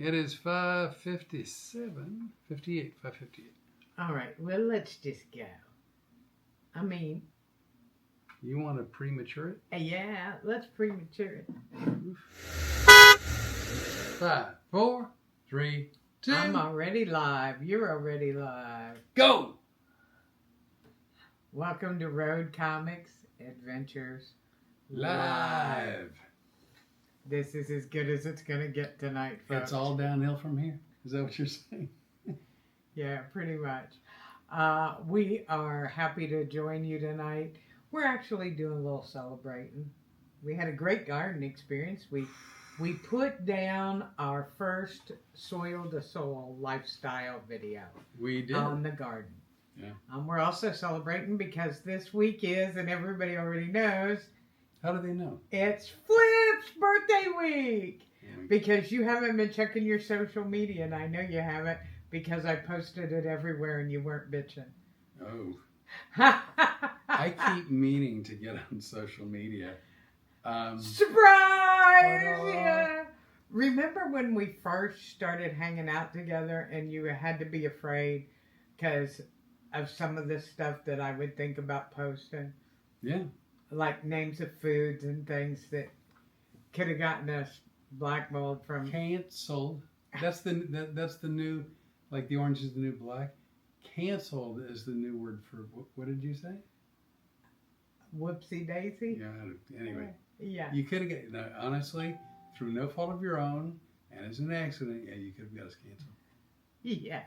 It is 5:57, 58, 5:58. All right, well, let's just go. I mean... You want to premature it? Yeah, let's premature it. 5, 4, 3, 2. I'm already live. You're already live. Go! Welcome to Road Comics Adventures Live. This is as good as it's going to get tonight, folks. It's all downhill from here. Is that what you're saying? Yeah, pretty much. We are happy to join you tonight. We're actually doing a little celebrating. We had a great garden experience. We put down our first soil to soil lifestyle video. We did. On the garden. Yeah. We're also celebrating because this week is, and everybody already knows. How do they know? It's Flip's birthday week. Because you haven't been checking your social media, and I know you haven't because I posted it everywhere and you weren't bitching. Oh. I keep meaning to get on social media. Surprise! Yeah. Remember when we first started hanging out together and you had to be afraid because of some of the stuff that I would think about posting? Yeah. Like names of foods and things that could have gotten us blackballed from... Canceled. That's the new, like the orange is the new black. Canceled is the new word for, what did you say? Whoopsie daisy? Yeah, anyway. Yeah. You could have got, honestly, through no fault of your own, and as an accident, yeah, you could have got us canceled. Yeah.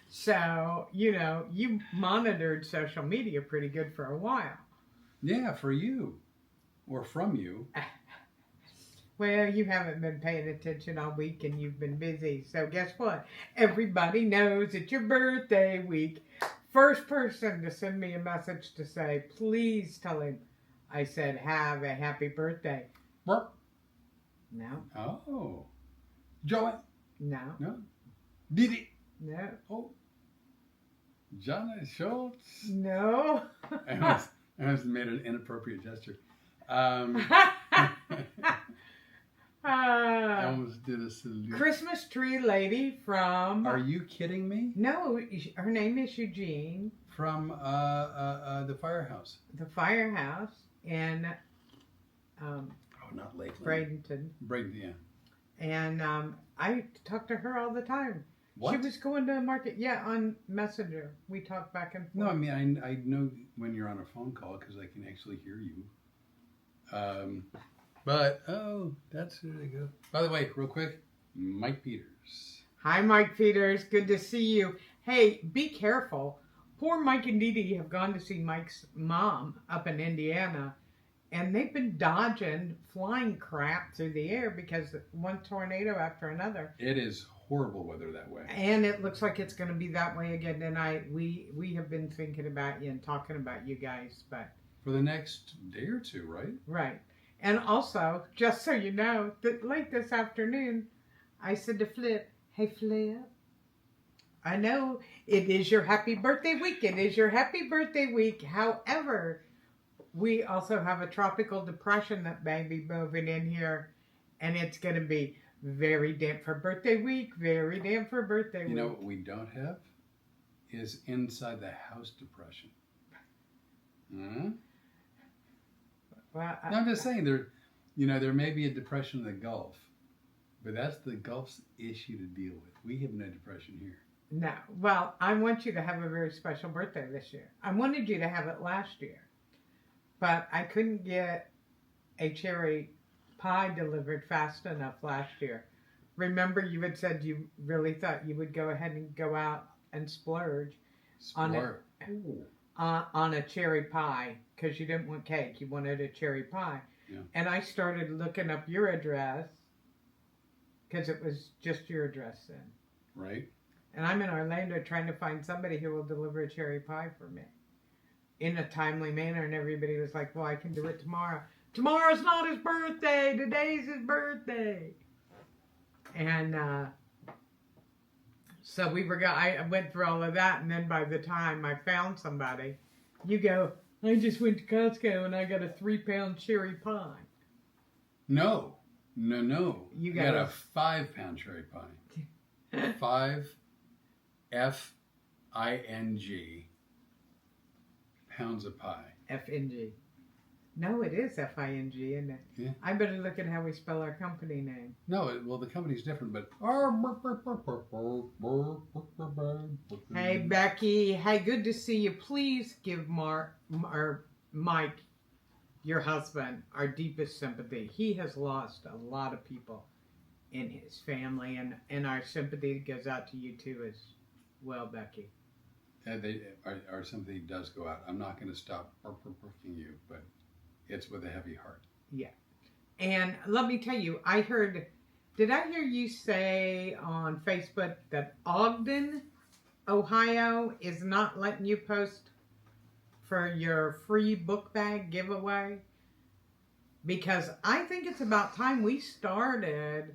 So, you monitored social media pretty good for a while. Yeah, for you. Or from you. Well, you haven't been paying attention all week and you've been busy. So guess what? Everybody knows it's your birthday week. First person to send me a message to say, please tell him I said, have a happy birthday. What? No. Oh. Joey? No. No. Didi? No. Oh. Jana Schultz? No. I almost made an inappropriate gesture. I almost did a salute. Christmas tree lady from... Are you kidding me? No, her name is Eugene. From the firehouse. The firehouse in... not Lakeland. Bradenton. Bradenton, yeah. And I talk to her all the time. What? She was going to the market. Yeah, on Messenger. We talk back and forth. No, I mean, I know when you're on a phone call because I can actually hear you. But, that's where they go. By the way, real quick, Mike Peters. Hi, Mike Peters. Good to see you. Hey, be careful. Poor Mike and Dee Dee have gone to see Mike's mom up in Indiana, and they've been dodging flying crap through the air because one tornado after another. It is horrible weather that way. And it looks like it's going to be that way again tonight. We have been thinking about you and talking about you guys, but... For the next day or two, right? Right. And also, just so you know, that late this afternoon, I said to Flip, hey, Flip, I know it is your happy birthday week. It is your happy birthday week. However, we also have a tropical depression that may be moving in here, and it's going to be very damp for birthday week, very damp for birthday week. You know what we don't have is inside the house depression. Hmm? Well, I'm just saying there may be a depression in the Gulf, but that's the Gulf's issue to deal with. We have no depression here. No. Well, I want you to have a very special birthday this year. I wanted you to have it last year, but I couldn't get a cherry pie delivered fast enough last year. Remember, you had said you really thought you would go ahead and go out and splurge on a cherry pie because you didn't want cake. You wanted a cherry pie. Yeah. And I started looking up your address because it was just your address then. Right. And I'm in Orlando trying to find somebody who will deliver a cherry pie for me in a timely manner. And everybody was like, well, I can do it tomorrow. Tomorrow's not his birthday. Today's his birthday. And so I went through all of that. And then by the time I found somebody, you go, I just went to Costco and I got a 3-pound cherry pie. No. No. You got got a 5-pound cherry pie. 5 F-I-N-G pounds of pie. F-N-G. No, it is F-I-N-G, isn't it? Yeah. I better look at how we spell our company name. No, well, the company's different, but... Hey, Becky. Hey, good to see you. Please give Mike, your husband, our deepest sympathy. He has lost a lot of people in his family, and our sympathy goes out to you too as well, Becky. Our sympathy does go out. I'm not going to stop working you, but it's with a heavy heart. Yeah. And let me tell you, did I hear you say on Facebook that Ogden, Ohio is not letting you post for your free book bag giveaway? Because I think it's about time we started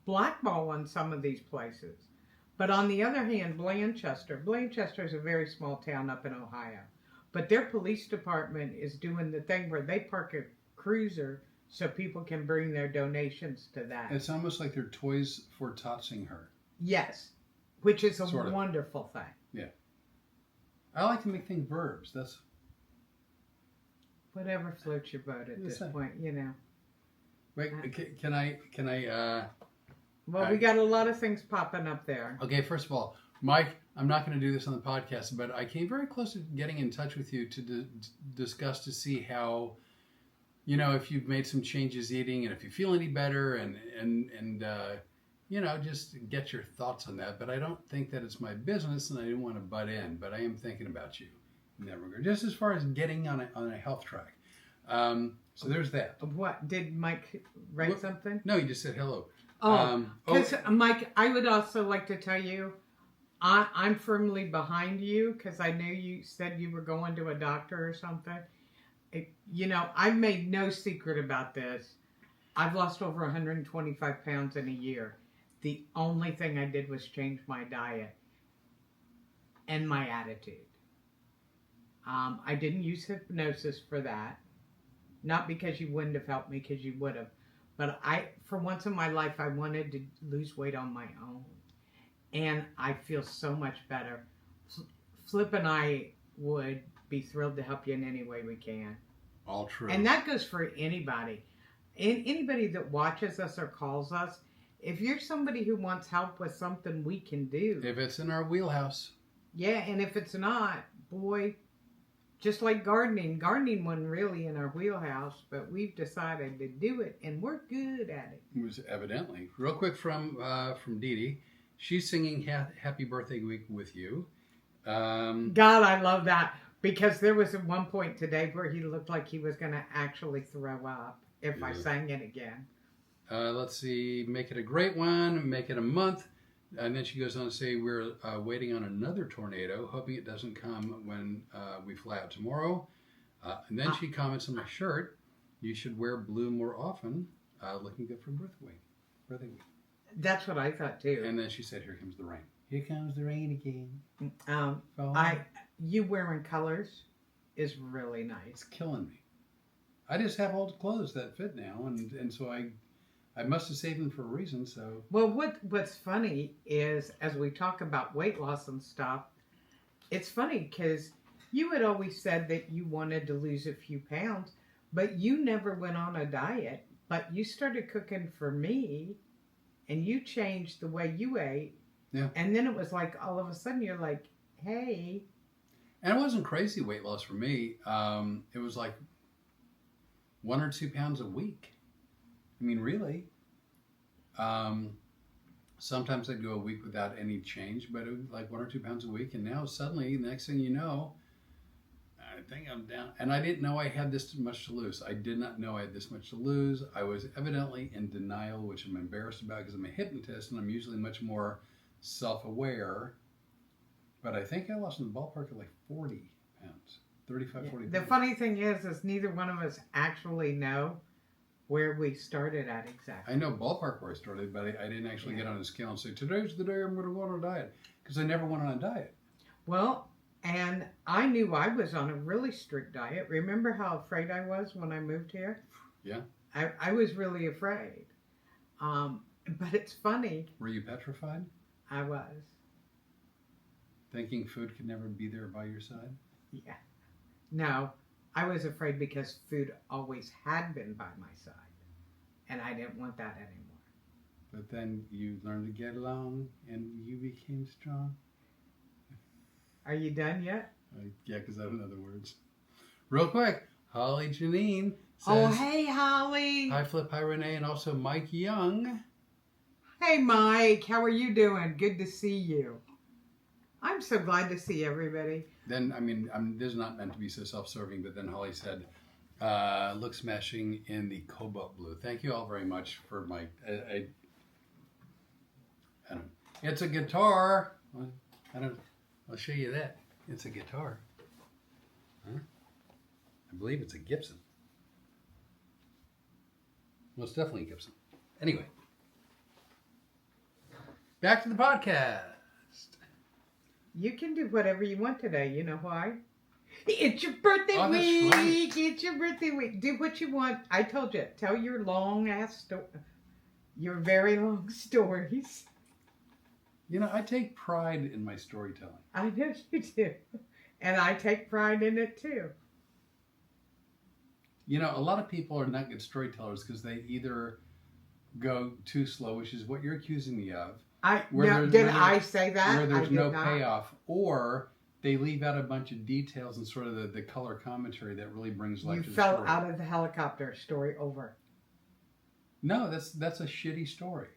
blackballing some of these places. But on the other hand, Blanchester is a very small town up in Ohio. But their police department is doing the thing where they park a cruiser so people can bring their donations to that. It's almost like they're toys for tossing her. Yes, which is a Sort of. wonderful thing. Yeah. I like to make things verbs. That's... Whatever floats your boat at this point, you know. Wait, can I... Well, we got a lot of things popping up there. Okay, first of all, Mike, I'm not going to do this on the podcast, but I came very close to getting in touch with you to discuss to see how, you know, if you've made some changes eating and if you feel any better and you know, just get your thoughts on that. But I don't think that it's my business and I didn't want to butt in, but I am thinking about you in that regard, just as far as getting on a health track. So there's that. What, did Mike write something? No, he just said hello. Oh, because Mike, I would also like to tell you, I'm firmly behind you because I knew you said you were going to a doctor or something. You know, I've made no secret about this. I've lost over 125 pounds in a year. The only thing I did was change my diet and my attitude. I didn't use hypnosis for that. Not because you wouldn't have helped me, because you would have. But for once in my life, I wanted to lose weight on my own. And I feel so much better. Flip and I would be thrilled to help you in any way we can. All true. And that goes for anybody. Anybody that watches us or calls us, if you're somebody who wants help with something, we can do. If it's in our wheelhouse. Yeah, and if it's not, boy, just like gardening wasn't really in our wheelhouse, but we've decided to do it, and we're good at it. It was evidently. Real quick from Dee Dee. She's singing Happy Birthday Week with you. God, I love that. Because there was at one point today where he looked like he was going to actually throw up if I sang it again. Let's see. Make it a great one. Make it a month. And then she goes on to say, we're waiting on another tornado, hoping it doesn't come when we fly out tomorrow. And then she comments on my shirt, you should wear blue more often. Looking good for birthday week. That's what I thought too. And then she said, here comes the rain. Here comes the rain again. You wearing colors is really nice. It's killing me. I just have old clothes that fit now, and so I must have saved them for a reason. So well, what's funny is as we talk about weight loss and stuff, it's funny because you had always said that you wanted to lose a few pounds, but you never went on a diet. But you started cooking for me, and you changed the way you ate. Yeah. And then it was like all of a sudden you're like, hey. And it wasn't crazy weight loss for me. It was like 1 or 2 pounds a week. I mean, really. Sometimes I'd go a week without any change, but it was like 1 or 2 pounds a week. And now suddenly, the next thing you know, I think I'm down. And I didn't know I had this much to lose. I did not know I had this much to lose. I was evidently in denial, which I'm embarrassed about because I'm a hypnotist and I'm usually much more self-aware. But I think I lost in the ballpark of like 40 pounds, 35, 40 pounds. The funny thing is neither one of us actually know where we started at exactly. I know ballpark where I started, but I didn't actually get on a scale and say, today's the day I'm going to go on a diet. Because I never went on a diet. Well, and I knew I was on a really strict diet. Remember how afraid I was when I moved here? Yeah. I was really afraid. But it's funny. Were you petrified? I was. Thinking food could never be there by your side? Yeah. No, I was afraid because food always had been by my side. And I didn't want that anymore. But then you learned to get along and you became strong. Are you done yet? Yeah, because I don't know the words. Real quick, Holly Janine says, Oh, hey, Holly. Hi, Flip, hi, Rene, and also Mike Young. Hey, Mike. How are you doing? Good to see you. I'm so glad to see everybody. Then, this is not meant to be so self-serving, but then Holly said, look smashing in the cobalt blue. Thank you all very much for my, I don't, it's a guitar. I'll show you that. It's a guitar. Huh? I believe it's a Gibson. Well, it's definitely a Gibson. Anyway, back to the podcast. You can do whatever you want today. You know why? It's your birthday Right. week. It's your birthday week. Do what you want. I told you. Tell your long ass story. Your very long stories. I take pride in my storytelling. I know you do. And I take pride in it too. A lot of people are not good storytellers because they either go too slow, which is what you're accusing me of. Did I say that? Where there's no not. payoff, or they leave out a bunch of details and sort of the color commentary that really brings life You to the fell story. out of the helicopter. Story over. No, that's a shitty story.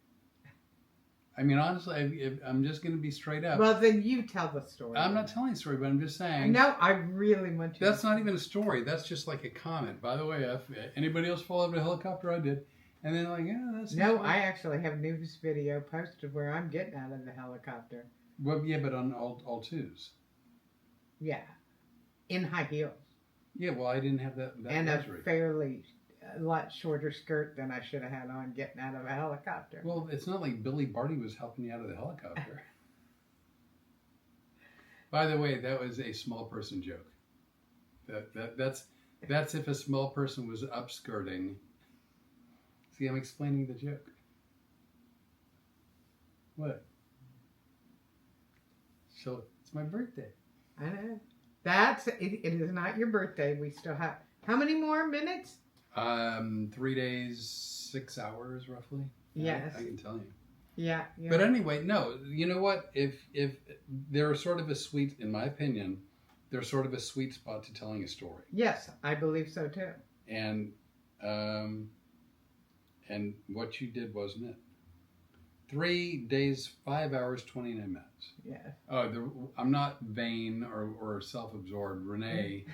Honestly, I'm just going to be straight up. Well, then you tell the story. I'm not telling a story, but I'm just saying. No, I really want you. That's not even a story. That's just like a comment. By the way, if anybody else fall out of a helicopter, I did. And then that's No, I actually have news video posted where I'm getting out of the helicopter. Well, yeah, but on all twos. Yeah, in high heels. Yeah, well, I didn't have that and luxury. a lot shorter skirt than I should have had on getting out of a helicopter. Well, it's not like Billy Barty was helping you out of the helicopter. By the way, that was a small person joke. That's if a small person was upskirting. See, I'm explaining the joke. What? So it's my birthday. I know. It is not your birthday. We still have how many more minutes? 3 days, 6 hours, roughly. Yes. I can tell you. Yeah. But anyway, no. You know what? If they're sort of a sweet, in my opinion, they're sort of a sweet spot to telling a story. Yes, I believe so too. And what you did, wasn't it? 3 days, 5 hours, 29 minutes. Yes. Oh, I'm not vain or self-absorbed. Renee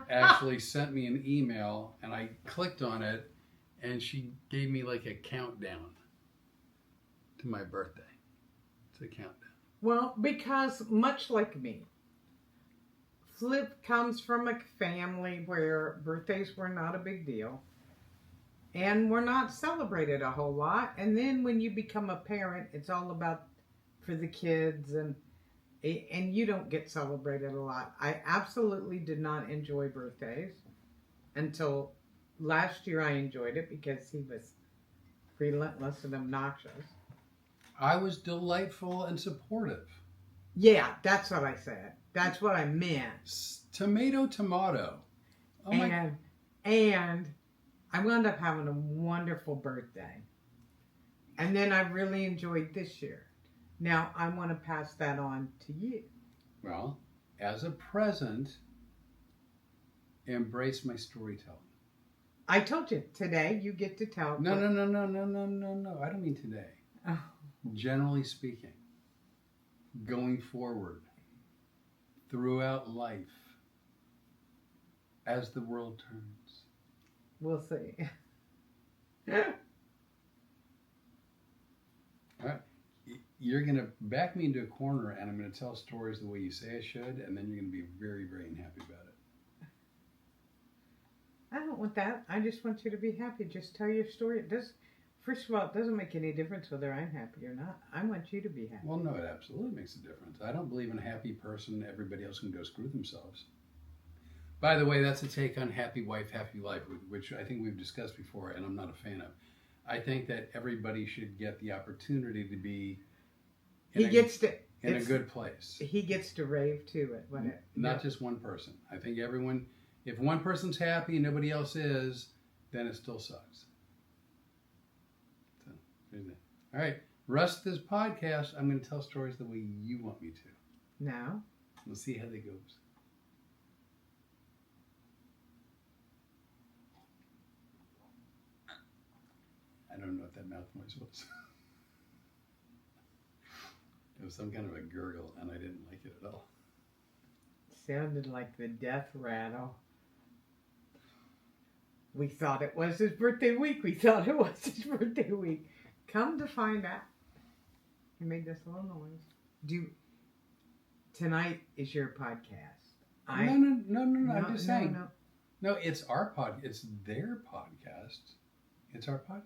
actually sent me an email, and I clicked on it, and she gave me like a countdown to my birthday. It's a countdown. Well, because much like me, Flip comes from a family where birthdays were not a big deal and were not celebrated a whole lot. And then when you become a parent, it's all about for the kids, and you don't get celebrated a lot. I absolutely did not enjoy birthdays until last year. I enjoyed it because he was relentless and obnoxious. I was delightful and supportive. Yeah, that's what I said. That's what I meant. Tomato. Oh and I wound up having a wonderful birthday. And then I really enjoyed this year. Now I want to pass that on to you. Well, as a present, embrace my storytelling. I told you, today you get to tell. No. I don't mean today. Oh. Generally speaking, going forward, throughout life, as the world turns. We'll see. All right. You're going to back me into a corner, and I'm going to tell stories the way you say I should, and then you're going to be very, very unhappy about it. I don't want that. I just want you to be happy. Just tell your story. First of all, it doesn't make any difference whether I'm happy or not. I want you to be happy. Well, no, it absolutely makes a difference. I don't believe in a happy person. Everybody else can go screw themselves. By the way, that's a take on happy wife, happy life, which I think we've discussed before, and I'm not a fan of. I think that everybody should get the opportunity to be in a good place. He gets to rave to it when it not just one person. I think everyone. If one person's happy and nobody else is, then it still sucks. So there's that. All right, rest of this podcast, I'm going to tell stories the way you want me to. No. We'll see how that goes. I don't know what that mouth noise was. It was some kind of a gurgle, and I didn't like it at all. Sounded like the death rattle. We thought it was his birthday week. Come to find out, he made this little noise. Tonight is your podcast. No. I'm just saying. No, it's our podcast. It's their podcast. It's our podcast.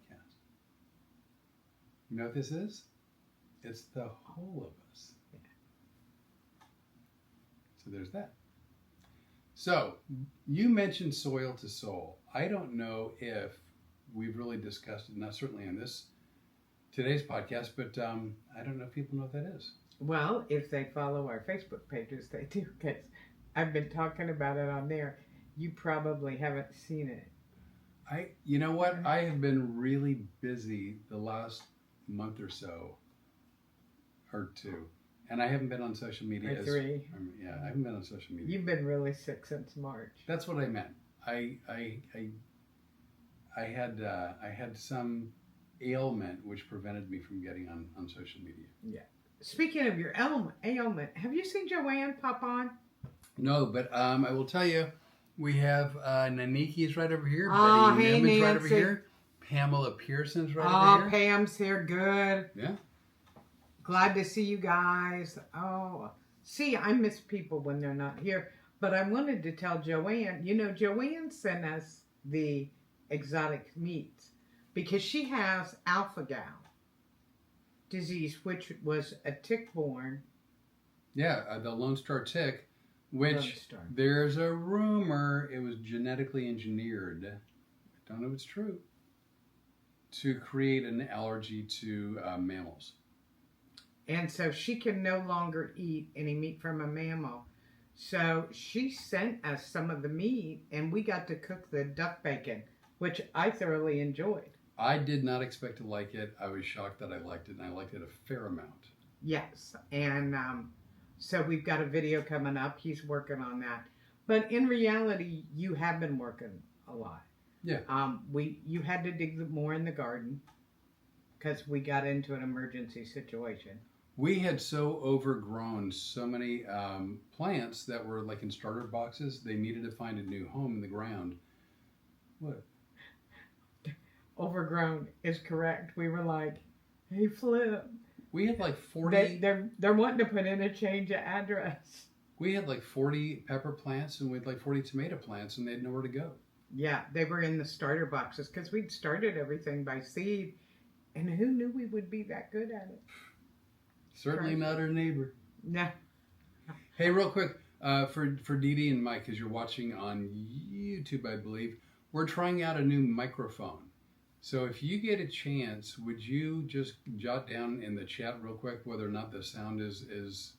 You know what this is? It's the whole of us. Yeah. So there's that. So you mentioned soil to soul. I don't know if we've really discussed it, not certainly on today's podcast, but I don't know if people know what that is. Well, if they follow our Facebook pages, they do, because I've been talking about it on there. You probably haven't seen it. You know what? I have been really busy the last month or so, or two, and I haven't been on social media. Or three. I haven't been on social media. You've been really sick since March. That's what I meant. I had some ailment which prevented me from getting on social media. Yeah. Speaking of your ailment, have you seen Joanne pop on? No, but I will tell you, we have Naniki's right over here. Oh, Betty hey, Newman's Nancy. right over here. Pamela Pearson's right over here. Pam's here. Good. Yeah. Glad to see you guys. Oh, see, I miss people when they're not here. But I wanted to tell Joanne, Joanne sent us the exotic meats because she has alpha-gal disease, which was a tick-borne. Yeah, the Lone Star tick, which there's a rumor it was genetically engineered. I don't know if it's true. To create an allergy to mammals. And so she can no longer eat any meat from a mammal. So she sent us some of the meat, and we got to cook the duck bacon, which I thoroughly enjoyed. I did not expect to like it. I was shocked that I liked it, and I liked it a fair amount. Yes, and so we've got a video coming up. He's working on that. But in reality, you have been working a lot. Yeah. You had to dig more in the garden because we got into an emergency situation. We had so overgrown so many plants that were like in starter boxes. They needed to find a new home in the ground. What? Overgrown is correct. We were like, hey, Flip. We had like 40. They're wanting to put in a change of address. We had like 40 pepper plants and we had like 40 tomato plants, and they had nowhere to go. Yeah, they were in the starter boxes because we'd started everything by seed, and who knew we would be that good at it? Certainly not our neighbor. No. Hey, real quick, for Dee Dee and Mike, because you're watching on YouTube, I believe, we're trying out a new microphone. So if you get a chance, would you just jot down in the chat real quick whether or not the sound is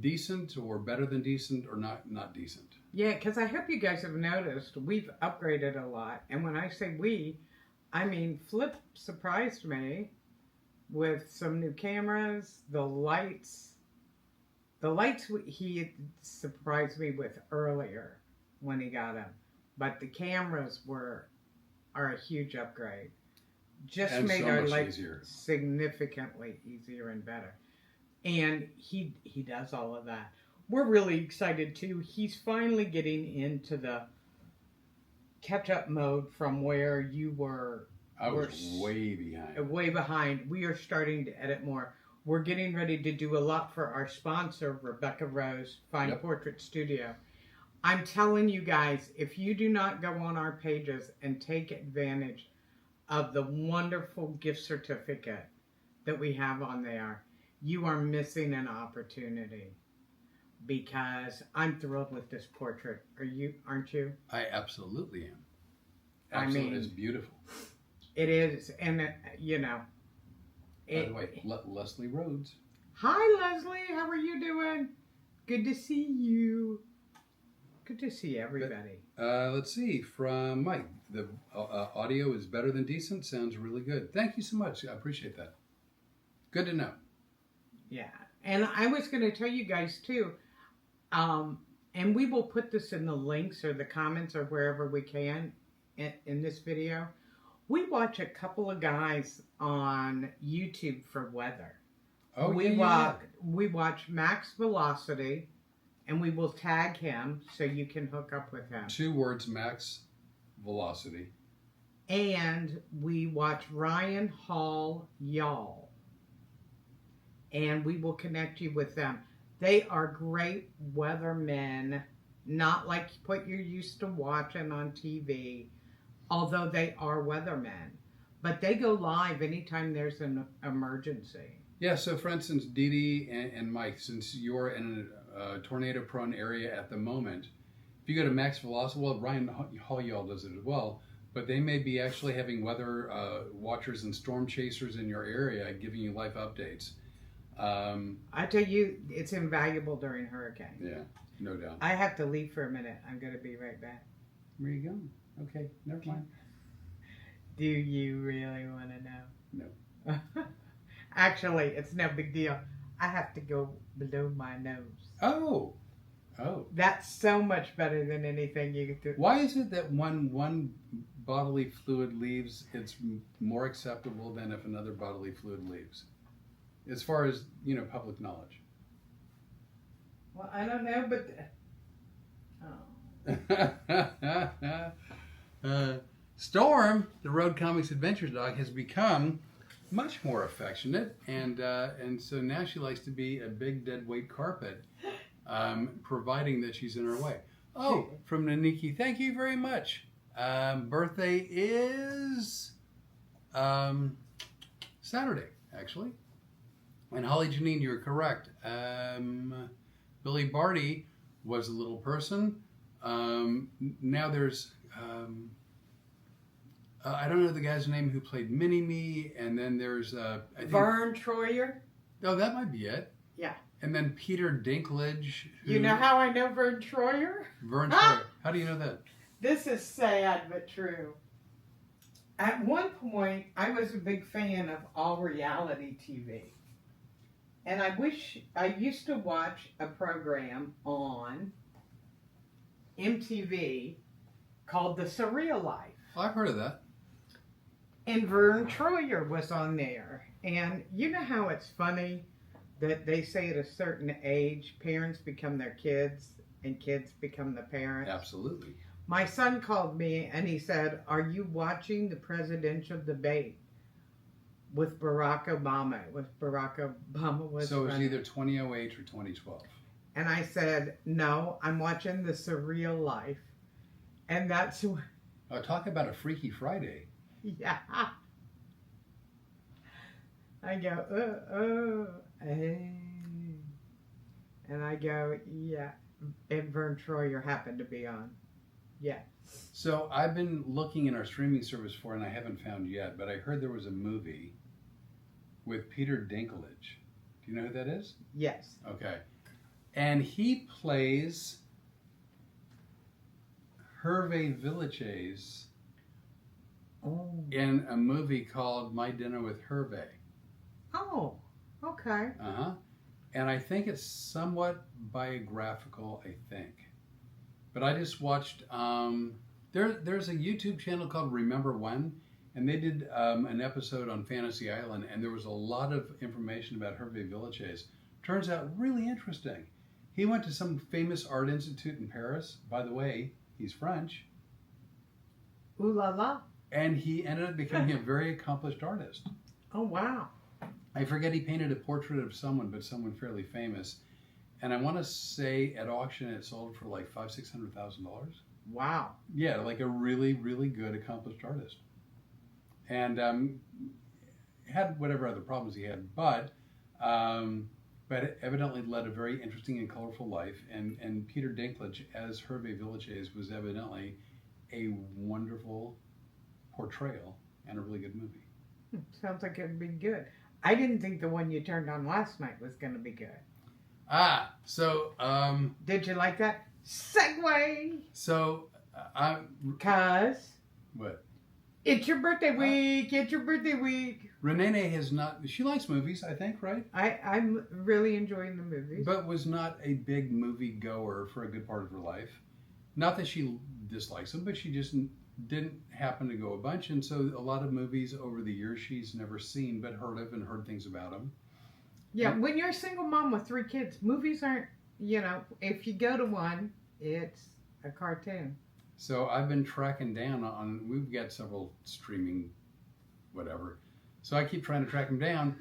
decent or better than decent or not decent? Yeah, because I hope you guys have noticed we've upgraded a lot. And when I say we, I mean Flip surprised me with some new cameras, the lights. The lights he surprised me with earlier when he got them. But the cameras are a huge upgrade. Just and made so our much life easier. Significantly easier and better. And he does all of that. We're really excited too. He's finally getting into the catch-up mode from where you were. I was way behind. Way behind. We are starting to edit more. We're getting ready to do a lot for our sponsor, Rebecca Rose Fine Portrait Studio. I'm telling you guys, if you do not go on our pages and take advantage of the wonderful gift certificate that we have on there, you are missing an opportunity. because I'm thrilled with this portrait. Aren't you? I absolutely am. I Absolutely, mean, it's beautiful. It is, and you know. By the way, Leslie Rhodes. Hi, Leslie. How are you doing? Good to see you. Good to see everybody. Let's see, from Mike. The audio is better than decent. Sounds really good. Thank you so much. I appreciate that. Good to know. Yeah, and I was going to tell you guys too, and we will put this in the links or the comments or wherever we can in this video. We watch a couple of guys on YouTube for weather. Oh, we watch Max Velocity, and we will tag him so you can hook up with him. 2 words, Max Velocity. And we watch Ryan Hall Y'all, and we will connect you with them. They are great weathermen, not like what you're used to watching on TV. Although they are weathermen, but they go live anytime there's an emergency. Yeah, so for instance, Dee Dee and Mike, since you're in a tornado-prone area at the moment, if you go to Max Velocity, well, Ryan Holyall does it as well, but they may be actually having weather watchers and storm chasers in your area giving you live updates. I tell you, it's invaluable during hurricane. Yeah, no doubt. I have to leave for a minute. I'm going to be right back. Where you going? Okay, never mind. Do you really want to know? No. Actually, it's no big deal. I have to go below my nose. Oh. That's so much better than anything you could do. Why is it that when one bodily fluid leaves, it's more acceptable than if another bodily fluid leaves? As far as, public knowledge. Well, I don't know, but... Storm, the Road Comics Adventures dog, has become much more affectionate, and so now she likes to be a big dead weight carpet, providing that she's in her way. Oh, from Naniki, thank you very much. Birthday is Saturday, actually. And Holly Janine, you're correct. Billy Barty was a little person. Now there's, I don't know the guy's name who played Mini-Me, and then there's... I think, Vern Troyer? Oh, that might be it. Yeah. And then Peter Dinklage. You know how I know Vern Troyer? Vern Troyer. How do you know that? This is sad but true. At one point, I was a big fan of all reality TV. And I used to watch a program on MTV called The Surreal Life. Oh, I've heard of that. And Vern Troyer was on there. And you know how it's funny that they say at a certain age, parents become their kids and kids become the parents? Absolutely. My son called me and he said, "Are you watching the presidential debate with Barack Obama?" Barack Obama was So it was running. either 2008 or 2012. And I said, "No, I'm watching The Surreal Life." And that's what... Oh, talk about a Freaky Friday. Yeah. I go, hey. And I go, yeah. And Vern Troyer happened to be on. Yeah. So I've been looking in our streaming service for it, and I haven't found yet, but I heard there was a movie with Peter Dinklage. Do you know who that is? Yes. Okay. And he plays Hervé Villechaize in a movie called My Dinner with Hervé. Oh, okay. Uh-huh. And I think it's somewhat biographical, I think. But I just watched, there's a YouTube channel called Remember When, and they did an episode on Fantasy Island, and there was a lot of information about Hervé Villechaize. Turns out really interesting. He went to some famous art institute in Paris. By the way, he's French. Ooh la la. And he ended up becoming a very accomplished artist. Oh, wow. I forget, he painted a portrait of someone, but someone fairly famous. And I want to say at auction it sold for like $500,000-$600,000. Wow. Yeah, like a really, really good accomplished artist. And had whatever other problems he had, but but evidently led a very interesting and colorful life. And Peter Dinklage as Hervé Villechaize was evidently a wonderful portrayal and a really good movie. Sounds like it'd be good. I didn't think the one you turned on last night was going to be good. Did you like that? Segue! Cause... What? It's your birthday week! It's your birthday week! Rene has not... She likes movies, I think, right? I'm really enjoying the movies. But was not a big movie goer for a good part of her life. Not that she dislikes them, but she just didn't happen to go a bunch. And so a lot of movies over the years she's never seen, but heard of and heard things about them. Yeah, when you're a single mom with 3 kids, movies aren't, if you go to one, it's a cartoon. So I've been tracking down on, we've got several streaming whatever. So I keep trying to track them down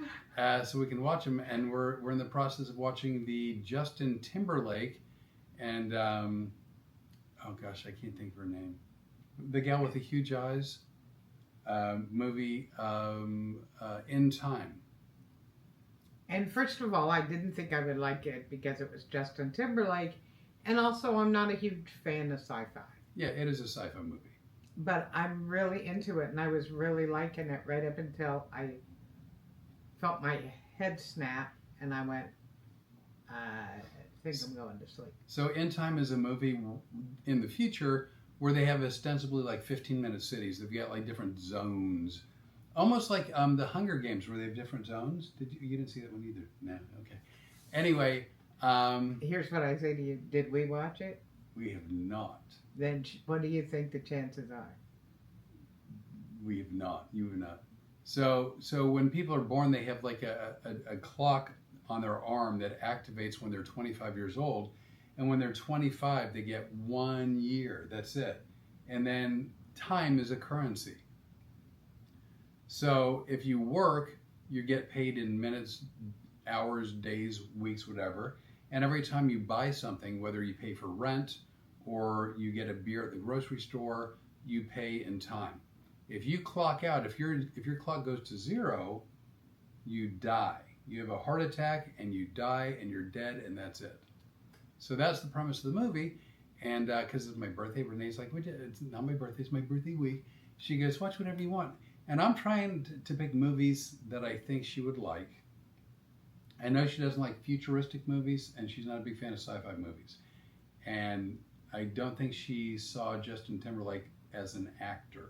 so we can watch them. And we're in the process of watching the Justin Timberlake and, oh gosh, I can't think of her name. The gal with the huge eyes movie, In Time. And first of all, I didn't think I would like it because it was Justin Timberlake. And also, I'm not a huge fan of sci-fi. Yeah, it is a sci-fi movie. But I'm really into it, and I was really liking it right up until I felt my head snap, and I went, I think I'm going to sleep. So In Time is a movie in the future where they have ostensibly like 15-minute cities. They've got like different zones. Almost like the Hunger Games where they have different zones. You didn't see that one either? No, okay. Anyway. Here's what I say to you. Did we watch it? We have not. Then what do you think the chances are? We have not. You have not. So when people are born, they have like a clock on their arm that activates when they're 25 years old. And when they're 25, they get 1 year. That's it. And then time is a currency. So if you work, you get paid in minutes, hours, days, weeks, whatever. And every time you buy something, whether you pay for rent or you get a beer at the grocery store, you pay in time. If you clock out, if your clock goes to 0, you die. You have a heart attack and you die and you're dead and that's it. So that's the premise of the movie. And because it's my birthday, Renee's like, it's not my birthday, it's my birthday week. She goes, watch whatever you want. And I'm trying to pick movies that I think she would like. I know she doesn't like futuristic movies, and she's not a big fan of sci-fi movies. And I don't think she saw Justin Timberlake as an actor.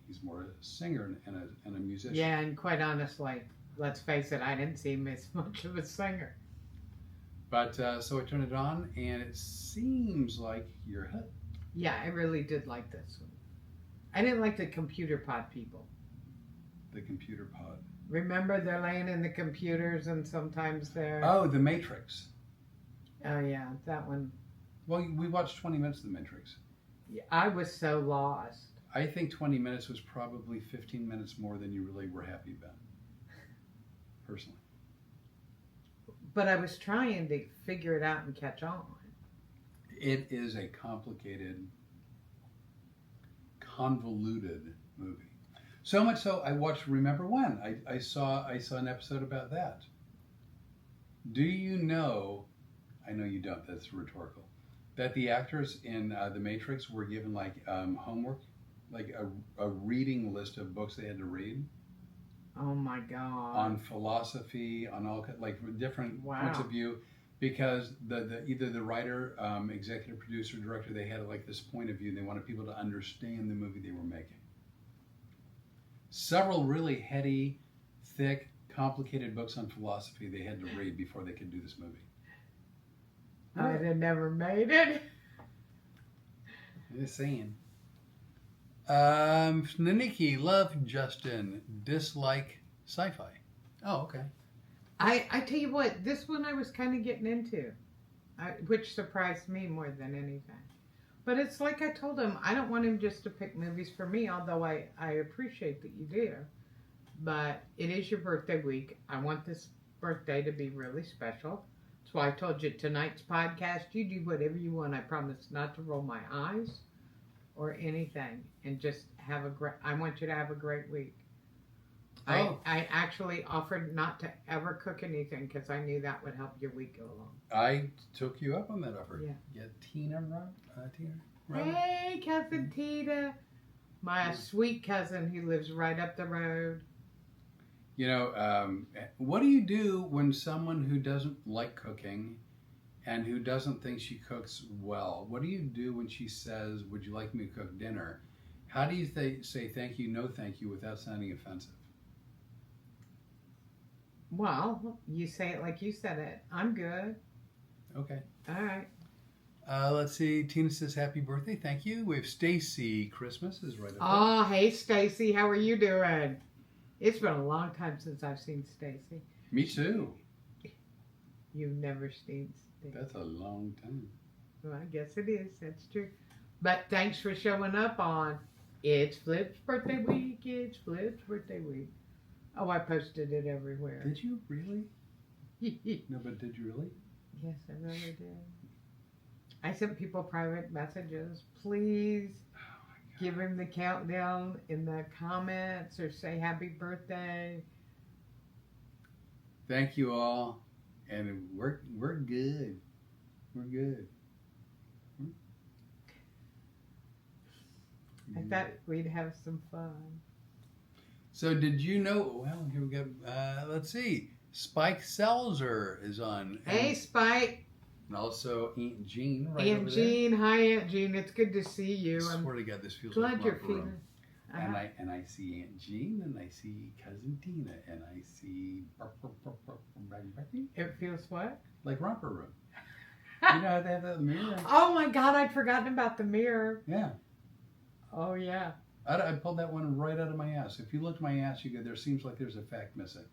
He's more a singer and a musician. Yeah, and quite honestly, let's face it, I didn't see him as much of a singer. But so I turned it on, and it seems like you're hooked. Yeah, I really did like this one. I didn't like the computer pod people. The computer pod. Remember, they're laying in the computers and sometimes they're... Oh, The Matrix. Oh, yeah, that one. Well, we watched 20 minutes of The Matrix. Yeah, I was so lost. I think 20 minutes was probably 15 minutes more than you really were happy about. Personally. But I was trying to figure it out and catch on. It is a complicated, convoluted movie. So much so, I watched Remember When. I saw an episode about that. Do you know, I know you don't, that's rhetorical, that the actors in The Matrix were given like homework, like a reading list of books they had to read? Oh my God. On philosophy, on all, like different points of view, because either the writer, executive producer, director, they had like this point of view, and they wanted people to understand the movie they were making. Several really heady, thick, complicated books on philosophy they had to read before they could do this movie. I'd have never made it. Just saying. Naniki, love Justin, dislike sci-fi. Oh, okay. I tell you what, this one I was kind of getting into, which surprised me more than anything. But it's like I told him, I don't want him just to pick movies for me, although I appreciate that you do. But it is your birthday week. I want this birthday to be really special. That's why I told you tonight's podcast, you do whatever you want. I promise not to roll my eyes or anything. And just I want you to have a great week. Oh. I actually offered not to ever cook anything because I knew that would help your week go along. I took you up on that offer. Yeah. Get Tina, Tina. Hey, cousin Tina, my sweet cousin who lives right up the road. You know, what do you do when someone who doesn't like cooking and who doesn't think she cooks well, what do you do when she says, "Would you like me to cook dinner?" How do you say thank you, no thank you without sounding offensive? Well, you say it like you said it. I'm good. Okay. All right. Let's see. Tina says, "Happy birthday." Thank you. We have Stacy. Christmas is right up there. Oh, hey, Stacy. How are you doing? It's been a long time since I've seen Stacy. Me too. You've never seen Stacy. That's a long time. Well, I guess it is. That's true. But thanks for showing up on It's Flip's birthday week. It's Flip's birthday week. Oh, I posted it everywhere. Did you really? No, but did you really? Yes, I really did. I sent people private messages. Please give him the countdown in the comments or say happy birthday. Thank you all, and we're good. We're good. I thought we'd have some fun. So did you know, well, here we go. Let's see. Spike Selzer is on. Hey, Spike. And also Aunt Jean right Aunt over Jean. Hi, Aunt Jean. It's good to see you. there. I I'm swear to God, this feels glad like you're romper room. feeling. And I see Aunt Jean, and I see Cousin Tina, and I see It feels what? like romper room. You know how they have that mirror? Oh my God, I'd forgotten about the mirror. Yeah. Oh yeah. I pulled that one right out of my ass. If you look at my ass, you go, there seems like there's a fact missing.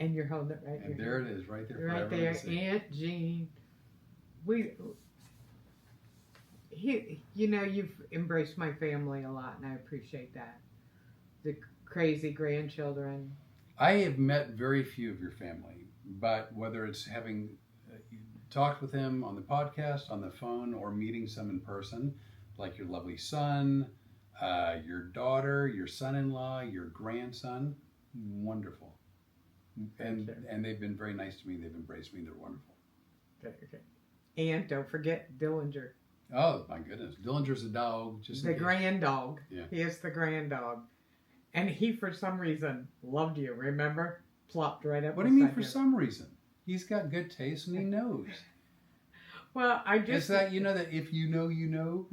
And you're holding it right And there it is, right there. for Right everyone there, to see. Aunt Jean. You've embraced my family a lot, and I appreciate that. The crazy grandchildren. I have met very few of your family, but whether it's having talked with him on the podcast, on the phone, or meeting some in person, like your lovely son, your daughter, your son-in-law, your grandson, wonderful. And they've been very nice to me. They've embraced me. They're wonderful. Okay. And don't forget Dillinger. Oh my goodness, Dillinger's a dog. Just The grand dog. Yeah. He is the grand dog. And he, for some reason, loved you, remember? Plopped right up. What do you mean beside for you. some reason? He's got good taste and he knows. Well, I It's just... that, you know, that if you know, you know.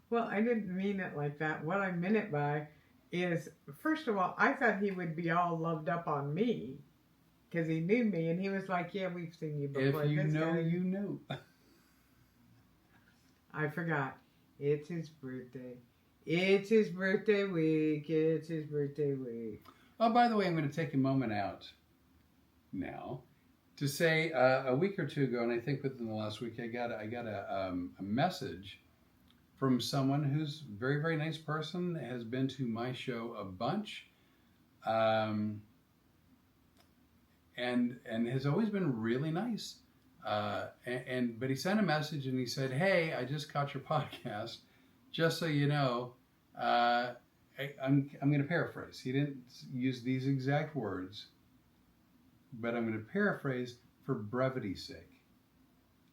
Well, I didn't mean it like that. What I meant it by is, first of all, I thought he would be all loved up on me because he knew me, and he was like, yeah, we've seen you before. If you This know, guy- you know. I forgot. It's his birthday. It's his birthday week. It's his birthday week. Oh, by the way, I'm going to take a moment out now to say a week or two ago, and I think within the last week, I got a message from someone who's a very, very nice person, has been to my show a bunch, and has always been really nice. But he sent a message and he said, "Hey, I just caught your podcast. Just so you know, I'm going to paraphrase. He didn't use these exact words, but I'm going to paraphrase for brevity's sake.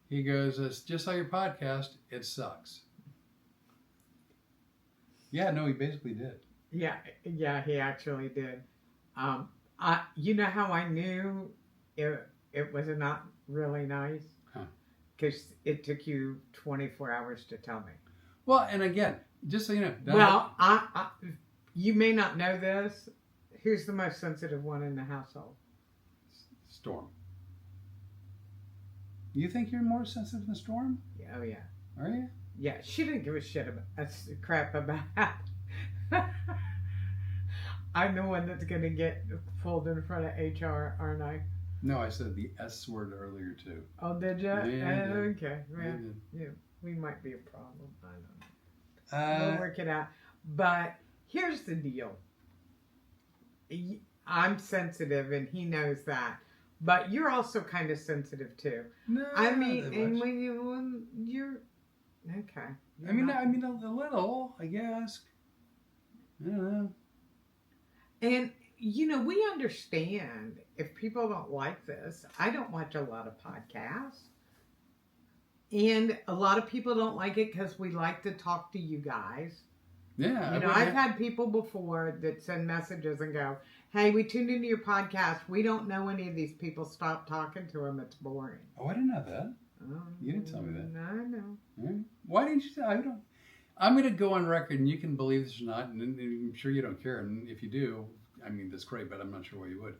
He goes, just like your podcast, it sucks." Yeah, no, he basically did. Yeah, he actually did. You know how I knew it was not really nice? Because it took you 24 hours to tell me. Well, and again, just so you know. Well, you may not know this. Who's the most sensitive one in the household? Storm. You think you're more sensitive than Storm? Yeah, oh, yeah. Are you? Yeah, she didn't give a shit about crap about. I'm the one that's going to get pulled in front of HR, aren't I? No, I said the S word earlier too. Oh, did you? Yeah, I did. Okay. Yeah, Yeah, we might be a problem. I don't know. We'll work it out. But here's the deal. I'm sensitive, and he knows that. But you're also kind of sensitive too. No, I mean, not that and much. when you're okay. I mean, a little, I guess. I don't know. And, we understand if people don't like this. I don't watch a lot of podcasts. And a lot of people don't like it because we like to talk to you guys. Yeah. I've had people before that send messages and go, hey, we tuned into your podcast. We don't know any of these people. Stop talking to them. It's boring. Oh, I didn't know that. You didn't tell me that. I know. Right. Why didn't you say? I don't. I'm going to go on record, and you can believe this or not, and I'm sure you don't care. And if you do, I mean, that's great, but I'm not sure why you would.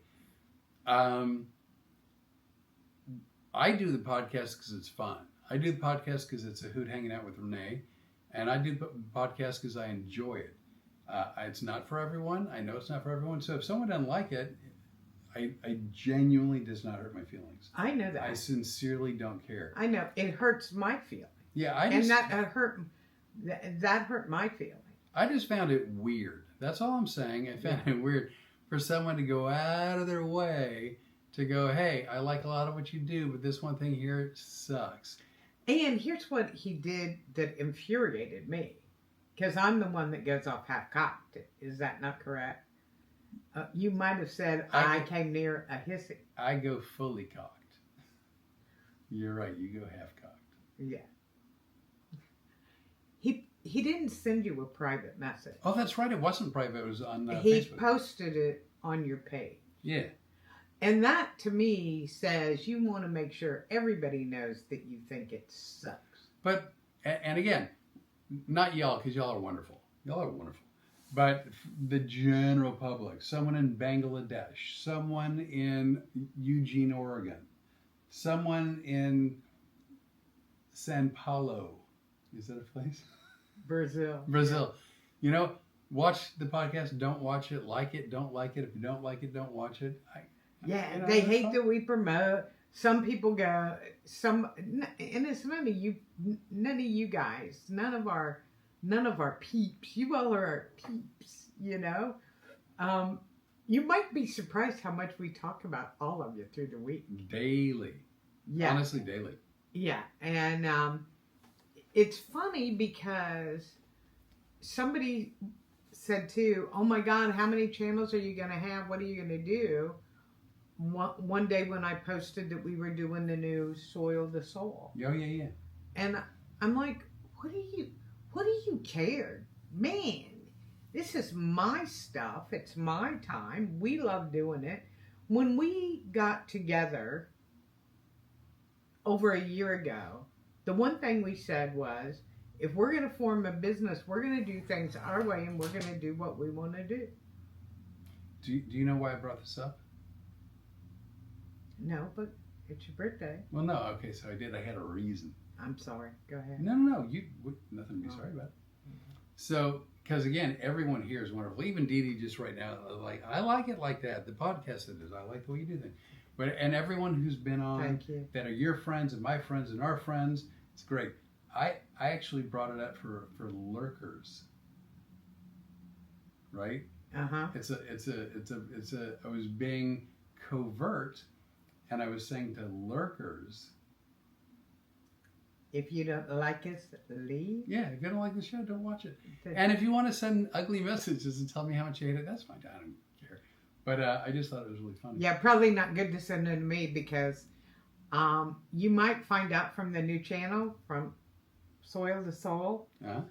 I do the podcast because it's fun. I do the podcast because it's a hoot hanging out with Rene, and I do the podcast because I enjoy it. It's not for everyone. I know it's not for everyone. So if someone doesn't like it, I genuinely does not hurt my feelings. I know that. I sincerely don't care. I know. It hurts my feelings. Yeah, and that hurt my feelings. I just found it weird. That's all I'm saying. I found it weird for someone to go out of their way to go, hey, I like a lot of what you do, but this one thing here sucks. And here's what he did that infuriated me. Because I'm the one that goes off half-cocked. Is that not correct? You might have said I came near a hissy. I go fully cocked. You're right. You go half-cocked. Yeah. He didn't send you a private message. Oh, that's right. It wasn't private. It was on He Facebook. posted it on your page. Yeah. And that, to me, says you want to make sure everybody knows that you think it sucks. But, and again, not y'all, because y'all are wonderful. Y'all are wonderful. But the general public, someone in Bangladesh, someone in Eugene, Oregon, someone in Sao Paulo. Is that a place? Brazil. Watch the podcast. Don't watch it. Like it. Don't like it. If you don't like it, don't watch it. They hate that we promote. Some people go. And it's none of you guys. None of our peeps. You all are our peeps. You might be surprised how much we talk about all of you through the week. Daily. Yeah. Honestly, daily. Yeah, and it's funny because somebody said too, oh my God, how many channels are you going to have? What are you going to do? One day when I posted that we were doing the new Soil to Soul. Oh, yeah. And I'm like, what do you care? Man, this is my stuff. It's my time. We love doing it. When we got together over a year ago, the one thing we said was, if we're going to form a business, we're going to do things our way and we're going to do what we want to do. Do you know why I brought this up? No, but it's your birthday. Well, no. Okay, so I did. I had a reason. I'm sorry. Go ahead. No. Nothing to be sorry about. So, because again, everyone here is wonderful. Even Dee Dee just right now, like, I like it like that. The podcast it is. I like the way you do things. And everyone who's been on that are your friends and my friends and our friends, it's great. I actually brought it up for lurkers. Right? Uh-huh. I was being covert, and I was saying to lurkers, if you don't like us, leave. Yeah, if you don't like the show, don't watch it. And if you want to send ugly messages and tell me how much you hate it, that's fine. I don't care. But I just thought it was really funny. Yeah, probably not good to send them to me because you might find out from the new channel, from Soil to Soul. Uh-huh.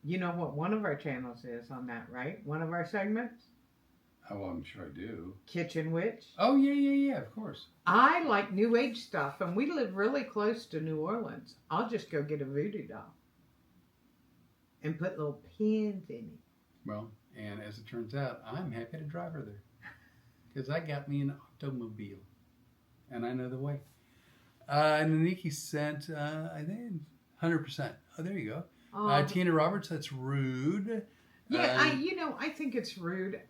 You know what one of our channels is on that, right? One of our segments? Oh, well, I'm sure I do. Kitchen Witch. Oh, yeah, of course. I like New Age stuff, and we live really close to New Orleans. I'll just go get a voodoo doll and put little pins in it. Well, and as it turns out, I'm happy to drive her there because I got me an automobile, and I know the way. And Nikki sent, I think, 100%. Oh, there you go. Tina Roberts, that's rude. Yeah, I think it's rude.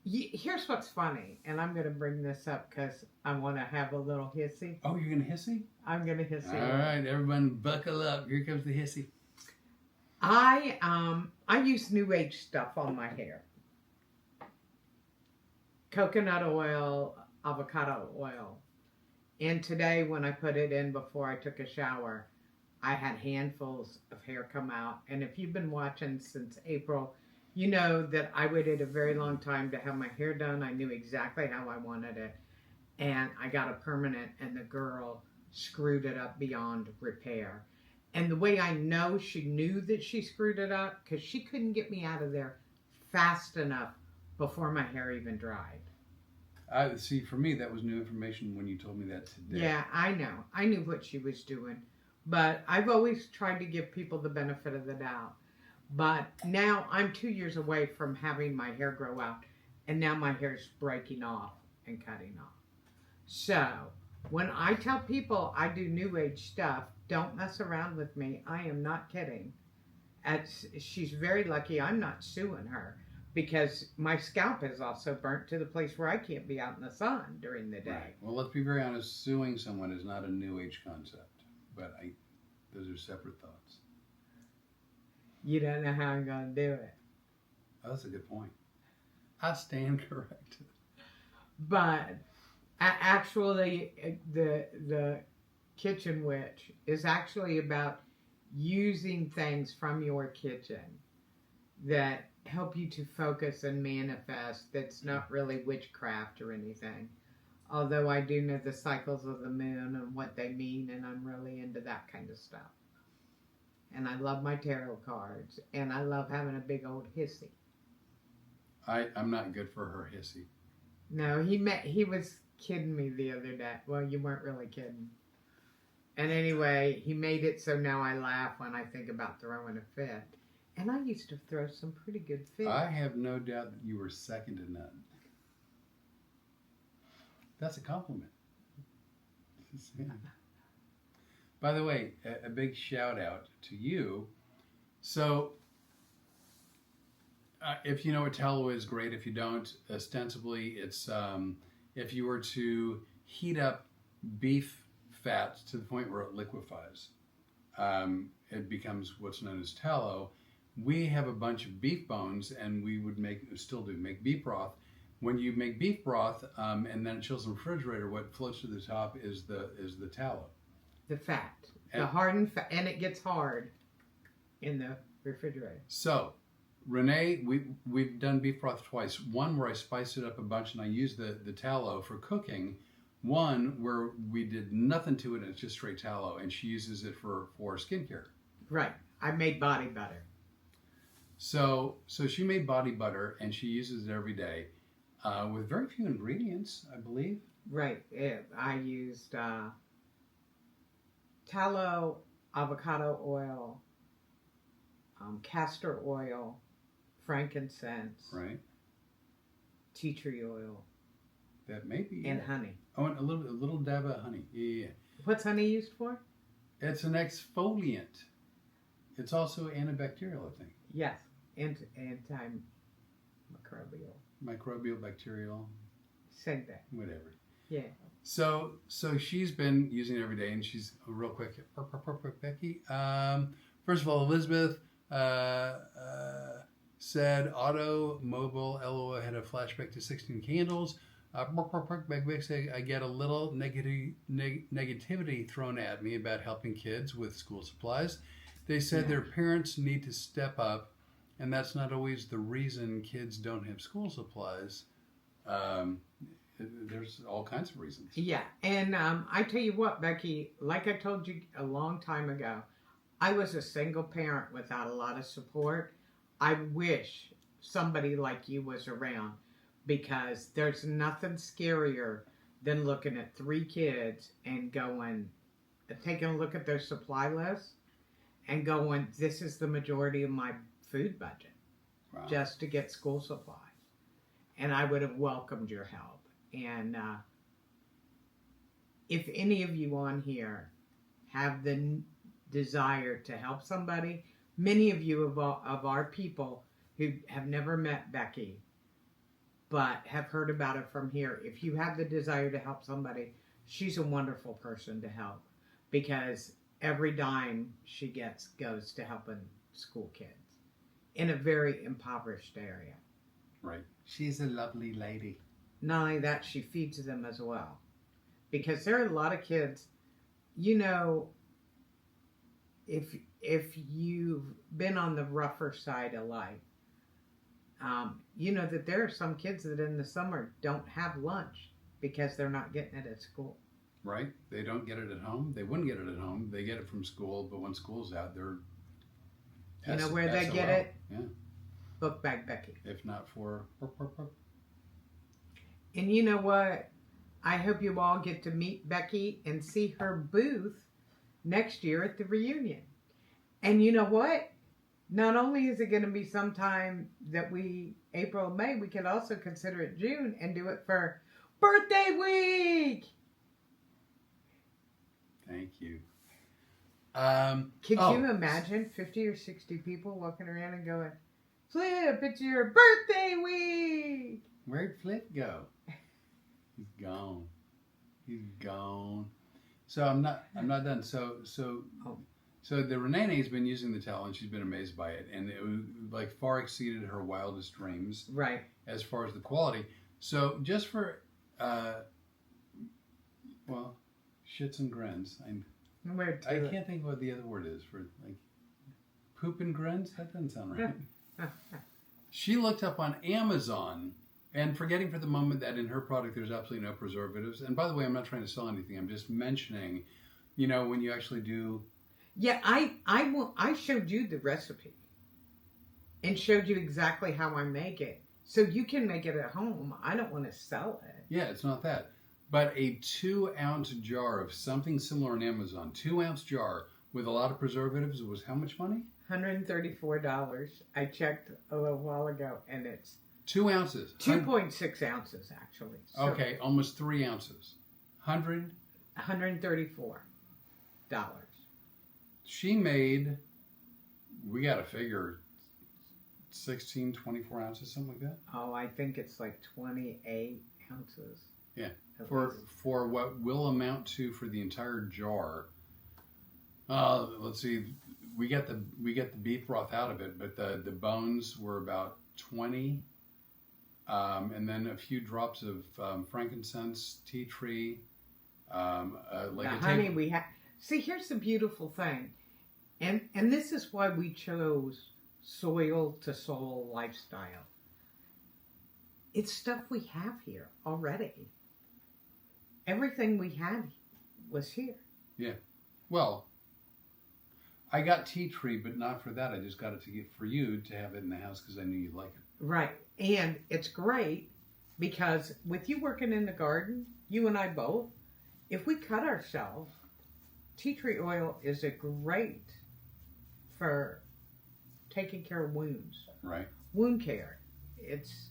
Here's what's funny, and I'm going to bring this up because I want to have a little hissy. Oh, you're going to hissy? I'm going to hissy. All right, everyone buckle up. Here comes the hissy. I use New Age stuff on my hair. Coconut oil, avocado oil. And today when I put it in before I took a shower, I had handfuls of hair come out. And if you've been watching since April, You know that I waited a very long time to have my hair done. I knew exactly how I wanted it. And I got a permanent, and the girl screwed it up beyond repair. And the way I know she knew that she screwed it up, because she couldn't get me out of there fast enough before my hair even dried. I see. For me, that was new information when you told me that today. Yeah, I know. I knew what she was doing. But I've always tried to give people the benefit of the doubt. But now I'm 2 years away from having my hair grow out, and now my hair's breaking off and cutting off. So when I tell people I do new age stuff, don't mess around with me. I am not kidding. She's very lucky I'm not suing her, because my scalp is also burnt to the place where I can't be out in the sun during the day. Right. Well, let's be very honest. Suing someone is not a new age concept, but those are separate thoughts. You don't know how I'm going to do it. Oh, that's a good point. I stand corrected. But actually, the kitchen witch is actually about using things from your kitchen that help you to focus and manifest. That's not really witchcraft or anything. Although I do know the cycles of the moon and what they mean, and I'm really into that kind of stuff. And I love my tarot cards, and I love having a big old hissy. I'm not good for her hissy. No, he was kidding me the other day. Well, you weren't really kidding. And anyway, he made it so now I laugh when I think about throwing a fit. And I used to throw some pretty good fits. I have no doubt that you were second to none. That's a compliment. By the way, a big shout out to you. So, if you know what tallow is, great. If you don't, ostensibly, it's if you were to heat up beef fat to the point where it liquefies, it becomes what's known as tallow. We have a bunch of beef bones, and we would make beef broth. When you make beef broth, and then it chills in the refrigerator, what floats to the top is the tallow. The fat. The hardened fat. And it gets hard in the refrigerator. So, Rene, we've done beef broth twice. One where I spiced it up a bunch and I used the tallow for cooking. One where we did nothing to it and it's just straight tallow, and she uses it for skincare. Right. I made body butter. So she made body butter, and she uses it every day with very few ingredients, I believe. Right. I used tallow, avocado oil, castor oil, frankincense, Right. tea tree oil, That may be. and honey. Oh, and a little dab of honey. Yeah. What's honey used for? It's an exfoliant. It's also antibacterial, I think. Yes, antimicrobial. Microbial, bacterial, Same thing. whatever. Yeah. So she's been using it every day, and she's real quick. Becky. First of all, Elizabeth said automobile LOL had a flashback to 16 Candles. Becky say I get a little negativity thrown at me about helping kids with school supplies. They said their parents need to step up, and that's not always the reason kids don't have school supplies. There's all kinds of reasons. Yeah, and I tell you what, Becky, like I told you a long time ago, I was a single parent without a lot of support. I wish somebody like you was around, because there's nothing scarier than looking at 3 kids and taking a look at their supply list and going, this is the majority of my food budget, just to get school supplies. And I would have welcomed your help. And if any of you on here have the desire to help somebody, many of you of our people who have never met Becky but have heard about it from here, if you have the desire to help somebody, she's a wonderful person to help, because every dime she gets goes to helping school kids in a very impoverished area. Right. She's a lovely lady. Not only that, she feeds them as well. Because there are a lot of kids, you know, if you've been on the rougher side of life, you know that there are some kids that in the summer don't have lunch because they're not getting it at school. Right? They don't get it at home. They wouldn't get it at home. They get it from school, but when school's out, they're You know where they get it? Yeah. Book Bag Becky. If not for... And you know what? I hope you all get to meet Becky and see her booth next year at the reunion. And you know what? Not only is it going to be sometime that April, May, we could also consider it June and do it for birthday week. Thank you. Could you imagine 50 or 60 people walking around and going, Flip, it's your birthday week. Where'd Flip go? He's gone. He's gone. So I'm not done. So the Rene has been using the towel and she's been amazed by it, and it was like far exceeded her wildest dreams. Right. As far as the quality. So just for shits and grins. I can't think of what the other word is for like poop and grins. That doesn't sound right. She looked up on Amazon. And forgetting for the moment that in her product there's absolutely no preservatives. And by the way, I'm not trying to sell anything. I'm just mentioning, when you actually do. Yeah, I showed you the recipe and showed you exactly how I make it. So you can make it at home. I don't want to sell it. Yeah, it's not that. But a 2-ounce jar of something similar on Amazon, 2-ounce jar with a lot of preservatives, was how much money? $134. I checked a little while ago and it's 2 ounces. 2.6 ounces, actually. So okay, almost 3 ounces. $134. She made, we got to figure, 16, 24 ounces, something like that. Oh, I think it's like 28 ounces. Yeah, for what will amount to for the entire jar. Let's see, we get the beef broth out of it, but the bones were about 20. And then a few drops of frankincense, tea tree, honey, we have. See, here's the beautiful thing, and this is why we chose soil to soul lifestyle. It's stuff we have here already. Everything we had was here. Yeah. Well, I got tea tree, but not for that. I just got it to get for you to have it in the house because I knew you'd like it. Right. And it's great because with you working in the garden, you and I both, if we cut ourselves, tea tree oil is a great for taking care of wounds. Right. Wound care. It's,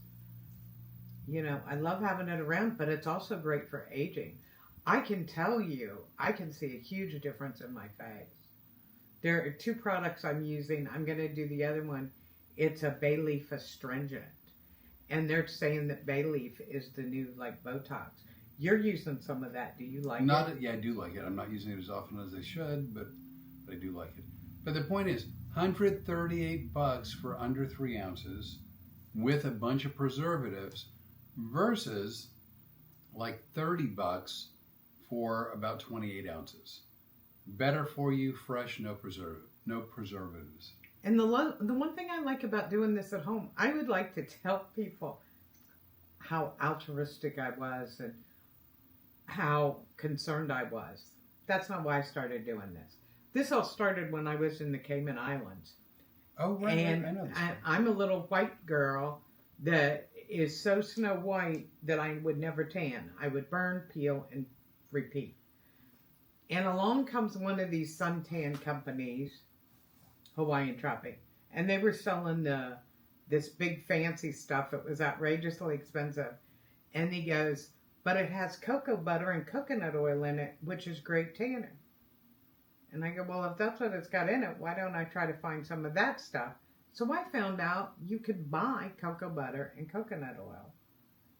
I love having it around, but it's also great for aging. I can tell you, I can see a huge difference in my face. There are 2 products I'm using. I'm going to do the other one. It's a bay leaf astringent. And they're saying that bay leaf is the new, Botox. You're using some of that. Do you like it? Yeah, I do like it. I'm not using it as often as I should, but I do like it. But the point is, $138 for under 3 ounces with a bunch of preservatives versus like $30 for about 28 ounces. Better for you, fresh, no preservatives. And the one thing I like about doing this at home, I would like to tell people how altruistic I was and how concerned I was. That's not why I started doing this. This all started when I was in the Cayman Islands. Oh, right. And I know this. I'm a little white girl that is so snow white that I would never tan. I would burn, peel, and repeat. And along comes one of these suntan companies, Hawaiian Tropic, and they were selling this big fancy stuff. It was outrageously expensive. And he goes, but it has cocoa butter and coconut oil in it, which is great tanner. And I go, well, if that's what it's got in it, why don't I try to find some of that stuff? So I found out you could buy cocoa butter and coconut oil.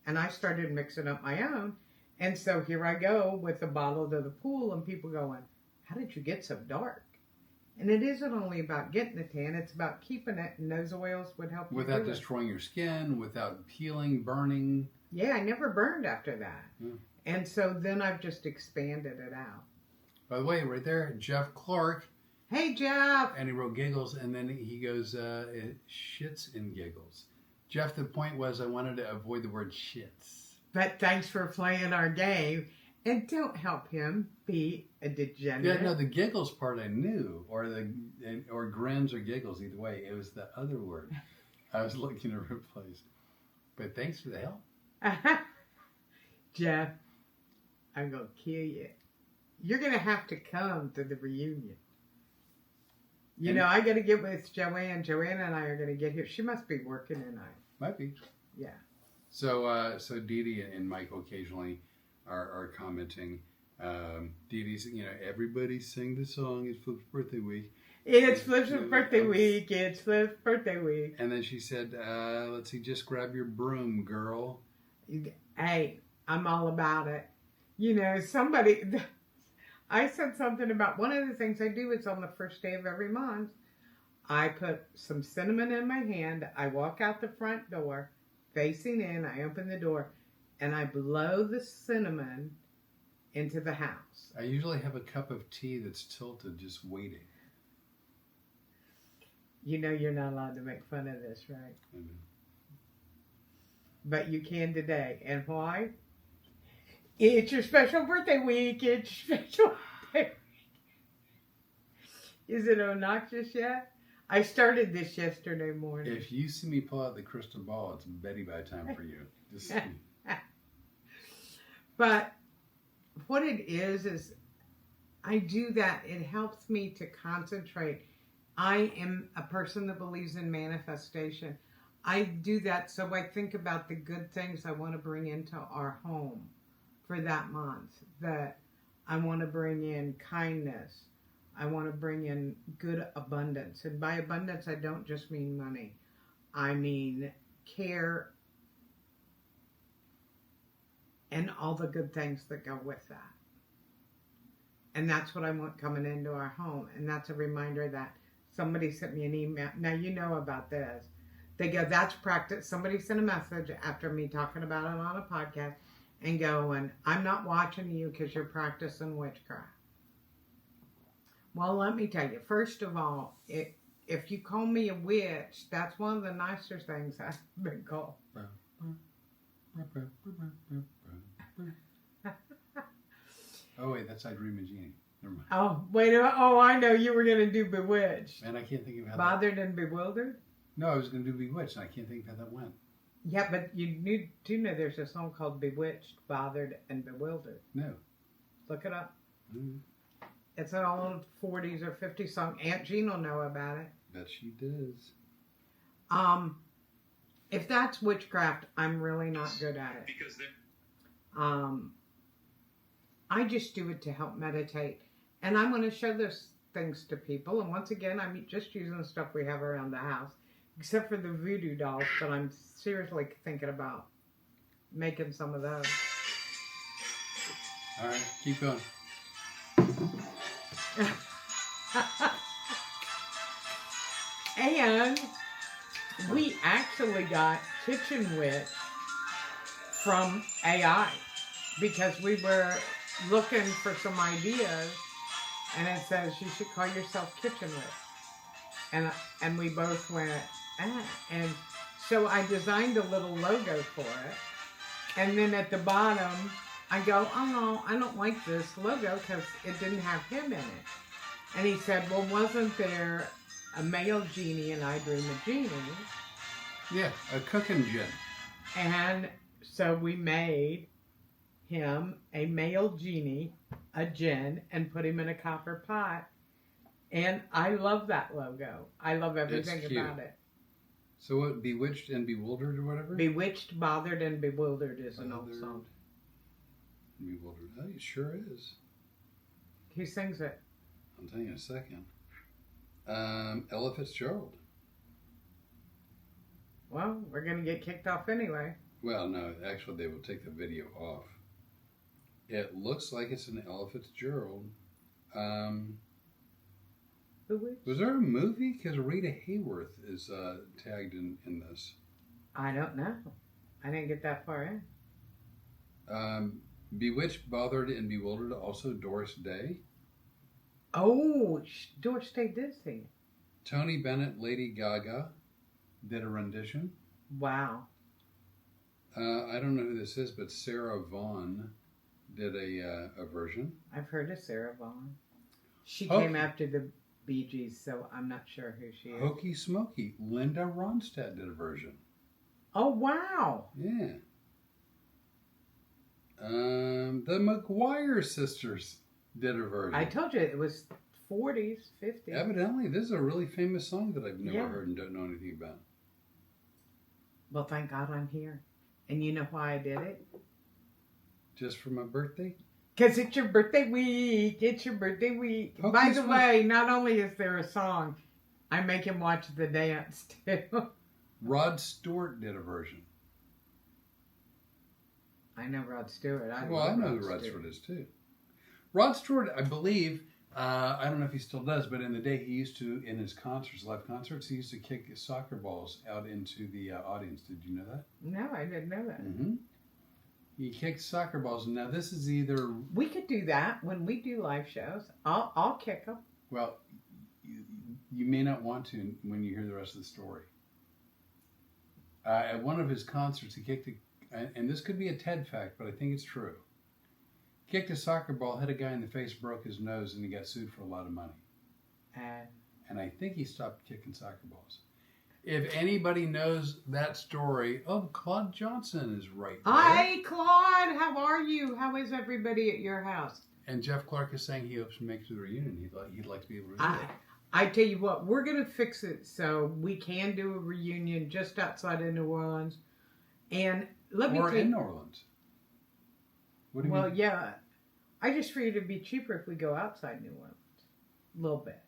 And I started mixing up my own. And so here I go with the bottle to the pool, and people going, how did you get so dark? And it isn't only about getting a tan, it's about keeping it, and those oils would help you without destroying your skin, without peeling, burning. Yeah, I never burned after that. Yeah. And so then I've just expanded it out. By the way, right there, Jeff Clark. Hey, Jeff! And he wrote giggles, and then he goes, shits and giggles. Jeff, the point was I wanted to avoid the word shits. But thanks for playing our game. And don't help him be a degenerate. Yeah, no, the giggles part I knew, or grins or giggles, either way. It was the other word I was looking to replace. But thanks for the help. Jeff, I'm going to kill you. You're going to have to come to the reunion. You know, I got to get with Joanne. Joanne and I are going to get here. She must be working tonight. Might be. Yeah. So Dee Dee and Michael occasionally are commenting. Dee Dee's, everybody sing the song. It's Flip's birthday week. It's Flip's birthday week. It's Flip's birthday week. And then she said, let's see, just grab your broom, girl. Hey, I'm all about it. I said something about one of the things I do is on the first day of every month, I put some cinnamon in my hand. I walk out the front door, facing in. I open the door, and I blow the cinnamon into the house. I usually have a cup of tea that's tilted, just waiting. You know you're not allowed to make fun of this, right? Mm-hmm. But you can today. And why? It's your special birthday week. It's your special birthday week. Is it obnoxious yet? I started this yesterday morning. If you see me pull out the crystal ball, it's Betty by time for you. Just... But what it is I do that. It helps me to concentrate. I am a person that believes in manifestation. I do that so I think about the good things I want to bring into our home for that month. That I want to bring in kindness. I want to bring in good abundance. And by abundance, I don't just mean money. I mean care and all the good things that go with that. And that's what I want coming into our home. And that's a reminder that somebody sent me an email. Now, you know about this. They go, that's practice. Somebody sent a message after me talking about it on a podcast and going, I'm not watching you because you're practicing witchcraft. Well, let me tell you, first of all, if you call me a witch, that's one of the nicer things I've been called. Oh, wait, that's I Dream of Jeannie. Never mind. Oh, wait. Oh, I know you were going to do Bewitched. And I can't think of how Bothered and Bewildered? No, I was going to do Bewitched, and I can't think of how that went. Yeah, but you do know there's a song called Bewitched, Bothered, and Bewildered. No. Look it up. Mm-hmm. It's an old 40s or 50s song. Aunt Jean will know about it. Bet she does. If that's witchcraft, I'm really not good at it. Because I just do it to help meditate. And I'm going to show those things to people. And once again, I'm just using the stuff we have around the house. Except for the voodoo dolls, but I'm seriously thinking about making some of those. All right, keep going. And we actually got Kitchen Witch from AI because we were looking for some ideas, and it says you should call yourself Kitchen Witch. And we both went, and so I designed a little logo for it. And then at the bottom, I go, oh, I don't like this logo because it didn't have him in it. And he said, well, wasn't there a male genie in I Dream of Jeannie? Yeah, a cooking gin. And so we made him a male genie, a gin, and put him in a copper pot. And I love that logo. I love everything about it. So what, Bewitched and Bewildered or whatever? Bewitched, Bothered, and Bewildered is an old song. Bewildered. Oh, it sure is. Who sings it? I'll tell you in a second. Ella Fitzgerald. Well, we're going to get kicked off anyway. Well, no, actually they will take the video off. It looks like it's an Ella Fitzgerald. Was there a movie? Because Rita Hayworth is tagged in this. I don't know. I didn't get that far in. Bewitched, Bothered, and Bewildered, also Doris Day. Oh, Doris Day did sing it. Tony Bennett, Lady Gaga did a rendition. Wow. I don't know who this is, but Sarah Vaughan did a version. I've heard of Sarah Vaughan. She Hokey. came after the Bee Gees, so I'm not sure who she is. Hokey Smokey. Linda Ronstadt did a version. Oh, wow. Yeah. The McGuire sisters did a version. I told you it was 40s, 50s. Evidently, this is a really famous song that I've never Yeah. heard and don't know anything about. Well, thank God I'm here. And you know why I did it? Just for my birthday? Because it's your birthday week. It's your birthday week. Hokey By the Smokey. way, not only is there a song, I make him watch the dance too. Rod Stewart did a version. I know Rod Stewart. I know who Rod Stewart is too. Rod Stewart, I believe, I don't know if he still does, but in the day he used to, in his concerts, live concerts, he used to kick soccer balls out into the audience. Did you know that? No, I didn't know that. Mm-hmm. He kicked soccer balls. Now this is either, We could do that when we do live shows. I'll kick them. well, you may not want to when you hear the rest of the story. At one of his concerts, he kicked and this could be a TED fact, but I think it's true. Kicked a soccer ball, hit a guy in the face, broke his nose, and he got sued for a lot of money. And I think he stopped kicking soccer balls. If anybody knows that story, Claude Johnson is right there. Hi, Claude. How are you? How is everybody at your house? And Jeff Clark is saying he hopes to make it to the reunion. He'd like to be able to do it. I tell you what, we're going to fix it so we can do a reunion just outside of New Orleans. And let me Or tell you. in New Orleans. What do you mean? Yeah. I just figured it'd be cheaper if we go outside New Orleans. A little bit.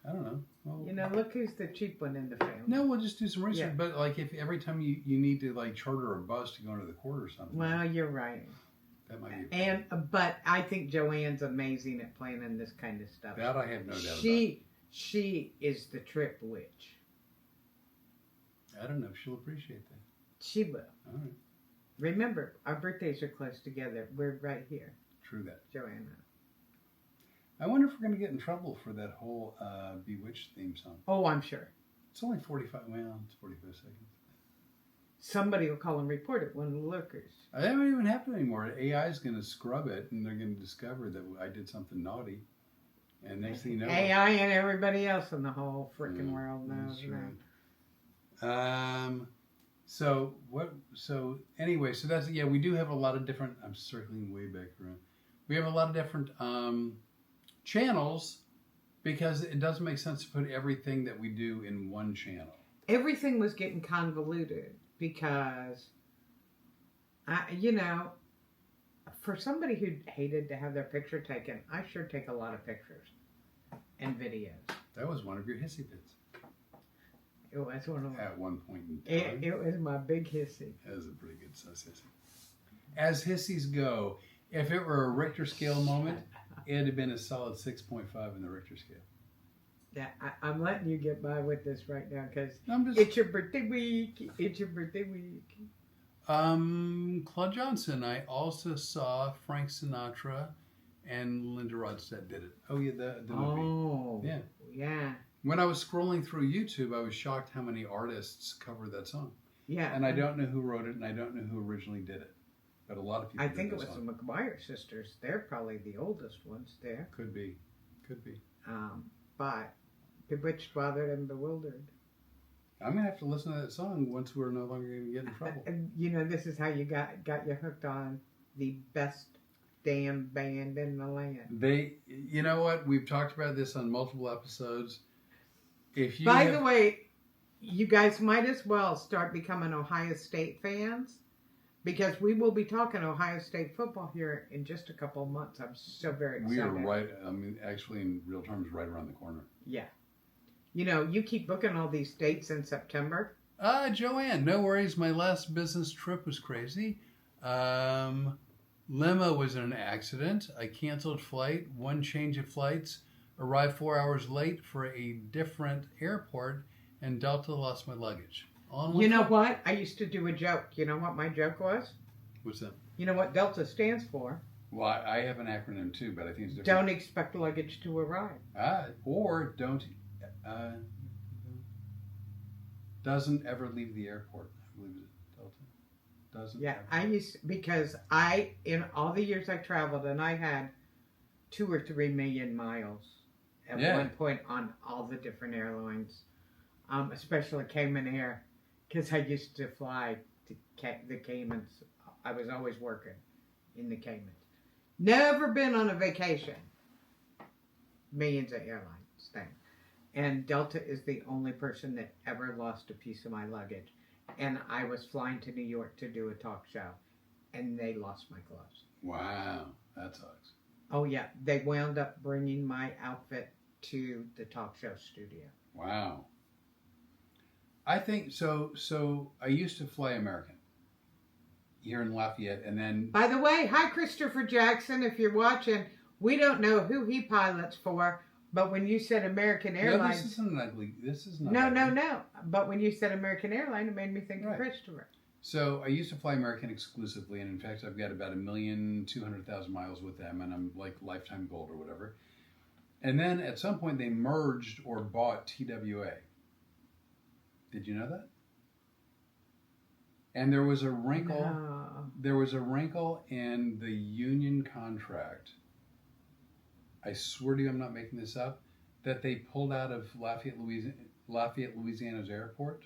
I don't know. Well, You know, look who's the cheap one in the family. no, we'll just do some research. Yeah. But like, if every time you need to like charter a bus to go into the court or something, Well, you're right. that might be. But I think Joanne's amazing at planning this kind of stuff. That I have no doubt about. She is the trip witch. I don't know if she'll appreciate that. She will. All right. Remember, our birthdays are close together. We're right here, True that. Joanna. I wonder if we're going to get in trouble for that whole Bewitched theme song. Oh, I'm sure. It's only 45. Well, it's 45 seconds. Somebody will call and report it, one of the lurkers. That don't even happen anymore. AI is going to scrub it, and they're going to discover that I did something naughty. And next thing you know, AI and everybody else in the whole freaking world knows that's now. right. So anyway, so that's, yeah, we do have a lot of different, I'm circling way back around. We have a lot of different channels because it doesn't make sense to put everything that we do in one channel. Everything was getting convoluted because, for somebody who hated to have their picture taken, I sure take a lot of pictures and videos. That was one of your hissy fits It was one of my, at one point in time. it was my big hissy. That was a pretty good size hissy. As hissies go, if it were a Richter scale moment, it'd have been a solid 6.5 in the Richter scale. Yeah, I'm letting you get by with this right now because I'm just it's your birthday week. It's your birthday week. Claude Johnson. I also saw Frank Sinatra and Linda Ronstadt did it. Oh yeah, the movie. Oh, yeah. When I was scrolling through YouTube, I was shocked how many artists covered that song. Yeah. And I don't know who wrote it, and I don't know who originally did it. But a lot of people I did think it that was song. the McGuire sisters. They're probably the oldest ones there. Could be. But Bewitched, Bothered, and Bewildered. I'm going to have to listen to that song once we're no longer going to get in trouble. And, this is how you got you hooked on the best damn band in the land. You know what? We've talked about this on multiple episodes. By the way, you guys might as well start becoming Ohio State fans because we will be talking Ohio State football here in just a couple of months. I'm so very excited. We are right, actually in real terms, right around the corner. Yeah. You keep booking all these dates in September. Joanne, no worries. My last business trip was crazy. Limo was in an accident. I canceled flight, one change of flights, arrived 4 hours late for a different airport, and Delta lost my luggage. You know what? I used to do a joke. You know what my joke was? What's that? You know what Delta stands for? Well, I have an acronym too, but I think it's different. Don't expect luggage to arrive. Or don't. doesn't ever leave the airport. I believe it Delta doesn't. Yeah, ever. because in all the years I traveled, and I had 2 or 3 million miles at one point on all the different airlines, especially Cayman Air, because I used to fly to the Caymans. I was always working in the Caymans. Never been on a vacation. Millions of airlines thing. And Delta is the only person that ever lost a piece of my luggage. And I was flying to New York to do a talk show, and they lost my gloves. Wow, that sucks. Oh yeah, they wound up bringing my outfit to the talk show studio. Wow. I think so. So I used to fly American here in Lafayette, and then. By the way, hi Christopher Jackson. If you're watching, we don't know who he pilots for, but when you said American Airlines, No, this isn't ugly. This is not. No. But when you said American Airline, it made me think of Christopher. So I used to fly American exclusively, and in fact, I've got about 1,200,000 miles with them, and I'm like lifetime gold or whatever. And then at some point, they merged or bought TWA. Did you know that? And there was a wrinkle. No. There was a wrinkle in the union contract. I swear to you, I'm not making this up. That they pulled out of Lafayette, Louisiana's airport.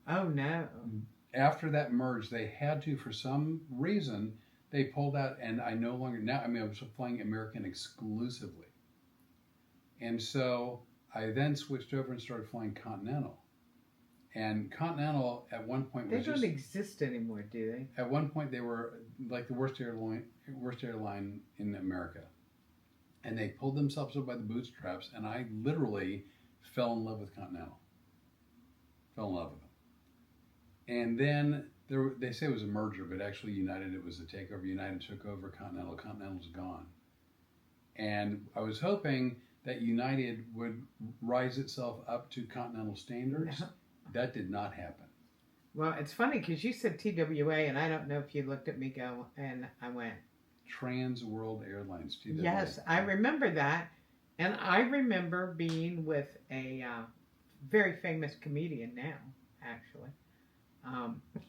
Oh no. After that merge, they had to, for some reason, they pulled out, and I no longer, now, I was flying American exclusively. And so I then switched over and started flying Continental. And Continental, at one point, they don't exist anymore, do they? At one point, they were like the worst airline in America. And they pulled themselves up by the bootstraps, and I literally fell in love with Continental. Fell in love with them. And then they say it was a merger, but actually United, it was a takeover. United took over Continental. Continental's gone. And I was hoping that United would rise itself up to Continental standards. Yeah. That did not happen. Well, it's funny because you said TWA, and I don't know if you looked at me go, and I went. Trans World Airlines, TWA. Yes, I remember that. And I remember being with a very famous comedian now, actually.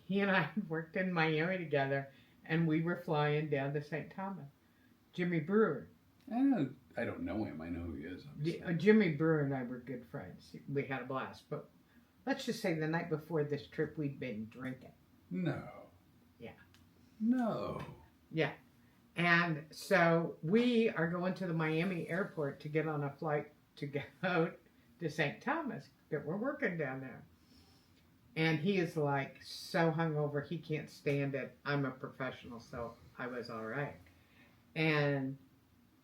He and I worked in Miami together, and we were flying down to St. Thomas. Jimmy Brewer. I don't know him. I know who he is. Jimmy Brewer and I were good friends. We had a blast. But let's just say the night before this trip, we'd been drinking. No. Yeah. No. Yeah. And so we are going to the Miami airport to get on a flight to go to St. Thomas, that we're working down there. And he is like so hungover, he can't stand it. I'm a professional, so I was all right. And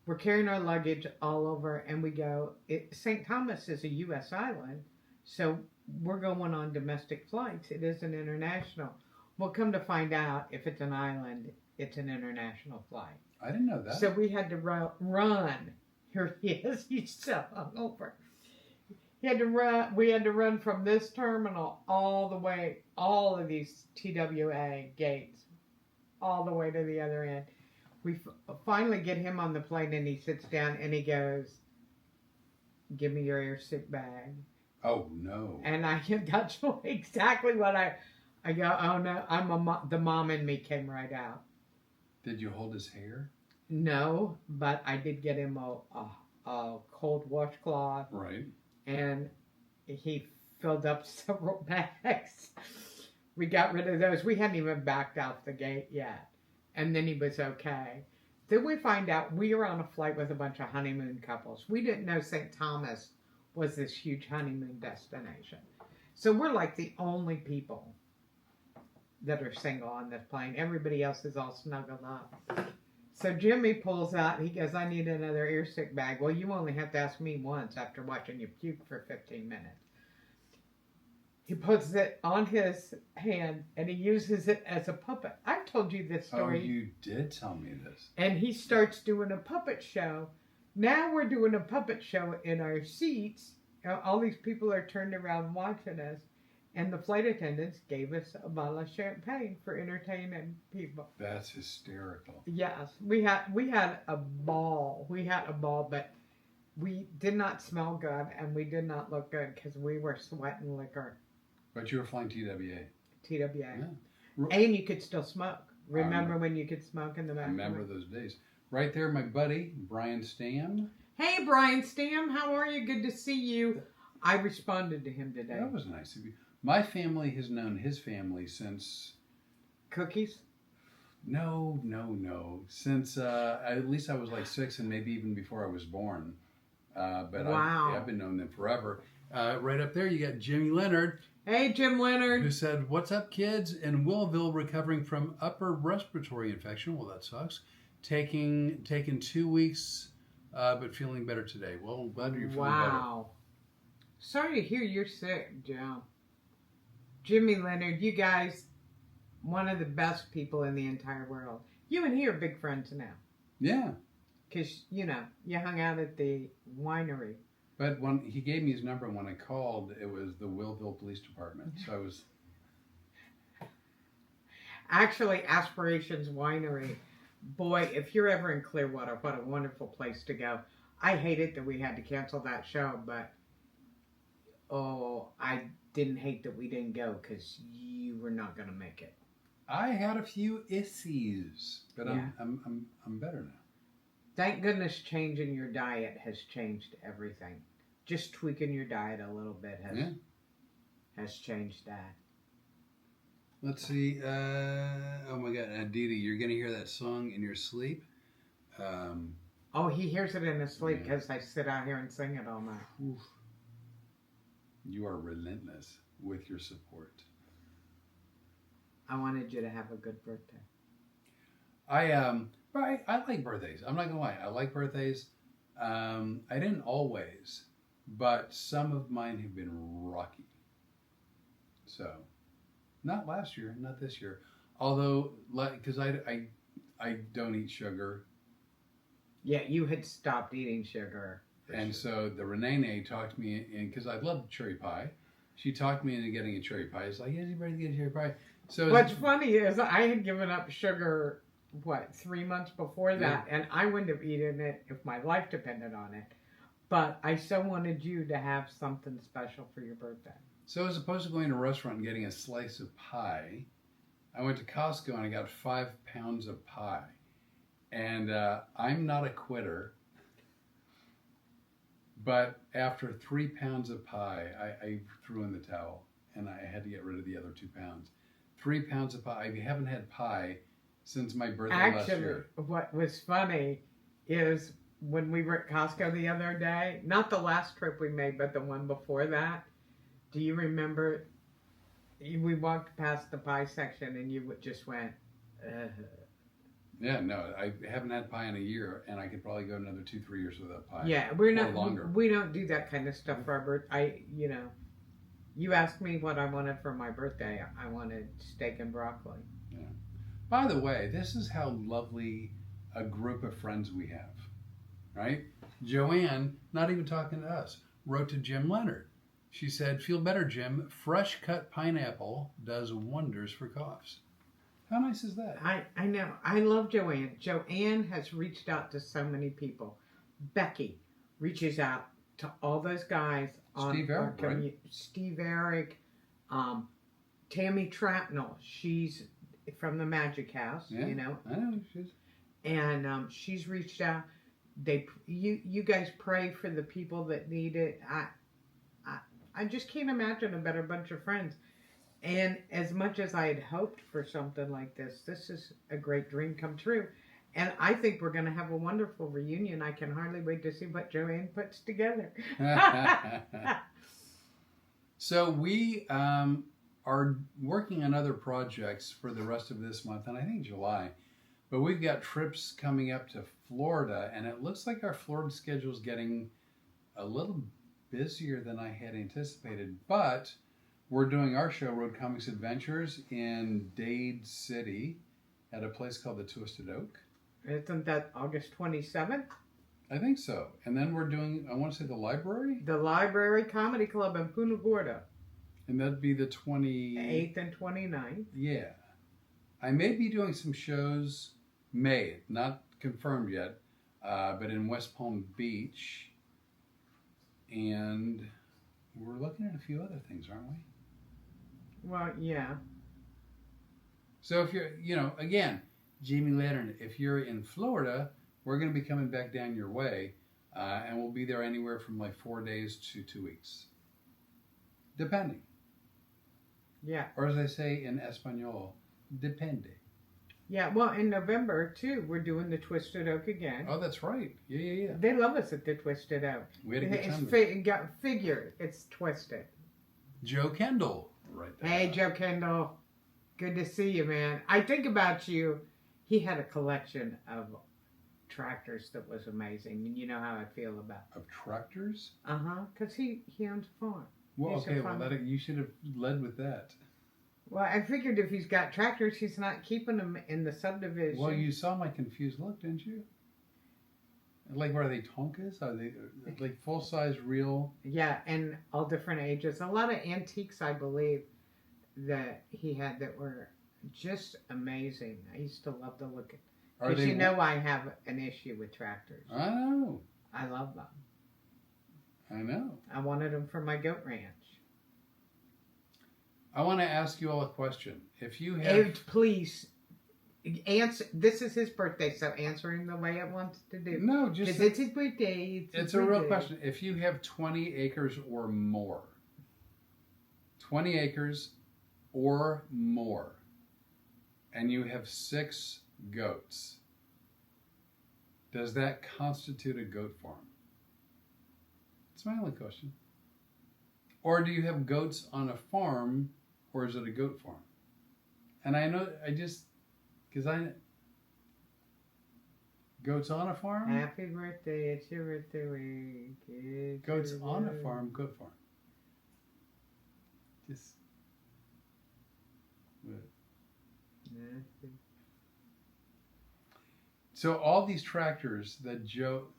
we're carrying our luggage all over, and we go, St. Thomas is a U.S. island, so we're going on domestic flights. It isn't international. We'll come to find out, if it's an island, it's an international flight. I didn't know that. So we had to run. Here he is. He's so hungover. We had to run from this terminal all the way, all of these TWA gates, all the way to the other end. We finally get him on the plane, and he sits down and he goes, "Give me your airsick bag." Oh no! And that's exactly what I go. Oh no! The mom in me came right out. Did you hold his hair? No, but I did get him a cold washcloth. Right. And he filled up several bags. We got rid of those. We hadn't even backed out the gate yet. And then he was okay. Then we find out we were on a flight with a bunch of honeymoon couples. We didn't know St. Thomas was this huge honeymoon destination. So we're like the only people that are single on this plane. Everybody else is all snuggled up. So Jimmy pulls out, he goes, "I need another earstick bag." Well, you only have to ask me once after watching you puke for 15 minutes. He puts it on his hand, and he uses it as a puppet. I've told you this story. Oh, you did tell me this. And he starts doing a puppet show. Now we're doing a puppet show in our seats. All these people are turned around watching us. And the flight attendants gave us a bottle of champagne for entertaining people. That's hysterical. Yes, we had a ball. We had a ball, but we did not smell good, and we did not look good because we were sweating liquor. But you were flying TWA. TWA. Yeah. And you could still smoke. Remember when you could smoke in the back? I remember those days. Right there, my buddy, Brian Stam. Hey, Brian Stam, how are you? Good to see you. I responded to him today. That was nice of you. My family has known his family since... Cookies? No. Since at least I was like 6 and maybe even before I was born. But wow. I've been knowing them forever. Right up there, you got Jimmy Leonard. Hey, Jim Leonard. Who said, "What's up, kids? In Willowville, recovering from upper respiratory infection." Well, that sucks. Taking 2 weeks, but feeling better today. Well, glad you're feeling better. Wow. Sorry to hear you're sick, Joe. Jimmy Leonard, you guys, one of the best people in the entire world. You and he are big friends now. Yeah. Because, you hung out at the winery. But when he gave me his number, and when I called, it was the Willowville Police Department. So I was... Actually, Aspirations Winery. Boy, if you're ever in Clearwater, what a wonderful place to go. I hated that we had to cancel that show, but... I didn't hate that we didn't go because you were not going to make it. I had a few issues, but yeah. I'm better now. Thank goodness changing your diet has changed everything. Just tweaking your diet a little bit has changed that. Let's see. Oh my God, Aditi, you're going to hear that song in your sleep. He hears it in his sleep because I sit out here and sing it all night. Oof. You are relentless with your support. I wanted you to have a good birthday. I like birthdays. I'm not gonna lie. I like birthdays. I didn't always, but some of mine have been rocky. So, not last year, not this year. Although, because I don't eat sugar. Yeah, you had stopped eating sugar. And so the Rene talked me in, because I love cherry pie. She talked me into getting a cherry pie. It's like, yeah, you better get a cherry pie. So what's funny is I had given up sugar, 3 months before that, and I wouldn't have eaten it if my life depended on it. But I so wanted you to have something special for your birthday. So as opposed to going to a restaurant and getting a slice of pie, I went to Costco and I got 5 pounds of pie. And I'm not a quitter. But after 3 pounds of pie, I threw in the towel, and I had to get rid of the other 2 pounds. 3 pounds of pie. I haven't had pie since my birthday last year. Actually, what was funny is when we were at Costco the other day, not the last trip we made, but the one before that, do you remember we walked past the pie section and you just went, Yeah, no, I haven't had pie in a year, and I could probably go another 2-3 years without pie. Yeah, we don't do that kind of stuff for our birthday. You asked me what I wanted for my birthday. I wanted steak and broccoli. Yeah. By the way, this is how lovely a group of friends we have, right? Joanne, not even talking to us, wrote to Jim Leonard. She said, "Feel better, Jim. Fresh cut pineapple does wonders for coughs." How nice is that? I know. I love Joanne. Joanne has reached out to so many people. Becky reaches out to all those guys on Steve Eric, right? Steve Eric, Tammy Trapnell. She's from the Magic House, Yeah, I know she's. And she's reached out. You guys pray for the people that need it. I just can't imagine a better bunch of friends. And as much as I had hoped for something like this is a great dream come true. And I think we're going to have a wonderful reunion. I can hardly wait to see what Joanne puts together. So we are working on other projects for the rest of this month, and I think July. But we've got trips coming up to Florida, and it looks like our Florida schedule is getting a little busier than I had anticipated. But we're doing our show, Road Comics Adventures, in Dade City at a place called the Twisted Oak. Isn't that August 27th? I think so. And then we're doing, I want to say the library? The Library Comedy Club in Punta Gorda. And that'd be the 28th and 29th. Yeah. I may be doing some shows, not confirmed yet, but in West Palm Beach. And we're looking at a few other things, aren't we? Well, yeah. So if you're, again, Jamie Leonard, if you're in Florida, we're going to be coming back down your way, and we'll be there anywhere from like 4 days to 2 weeks, depending. Yeah. Or as I say in Espanol, depende. Yeah, well, in November, too, we're doing the Twisted Oak again. Oh, that's right. Yeah. They love us at the Twisted Oak. We had a good time. Figure, it's twisted. Joe Kendall, right there. Hey, Joe Kendall. Good to see you, man. I think about you. He had a collection of tractors that was amazing. And you know how I feel about Of tractors? Uh-huh, because he owns a farm. Well, okay, you should have led with that. Well, I figured if he's got tractors, he's not keeping them in the subdivision. Well, you saw my confused look, didn't you? Like, what are they, Tonkas? Are they like full-size, real? Yeah, and all different ages. A lot of antiques, I believe, that he had that were just amazing. I used to love to look at. Because you know I have an issue with tractors. I know. I love them. I know. I wanted them for my goat ranch. I want to ask you all a question. If you have... Please, answer. This is his birthday, so answer him the way I want to do. No, just... Because it's his birthday. It's a real question. If you have 20 acres or more, 20 acres or more, and you have 6 goats, does that constitute a goat farm? It's my only question. Or do you have goats on a farm, or is it a goat farm? And I know, goats on a farm? Happy birthday, it's your birthday week. Goats on a farm, goat farm. Just... So all these tractors that Joe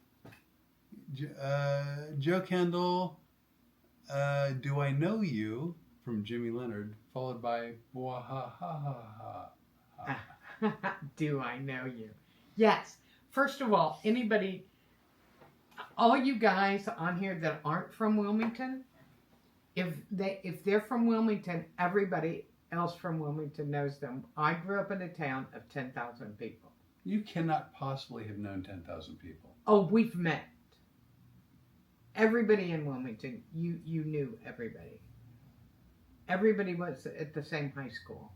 Kendall, do I know you, from Jimmy Leonard, followed by Wahahaha. Do I know you? Yes. First of all, all you guys on here that aren't from Wilmington, if they're from Wilmington, everybody else from Wilmington knows them. I grew up in a town of 10,000 people. You cannot possibly have known 10,000 people. Oh, we've met. Everybody in Wilmington, you knew everybody. Everybody was at the same high school.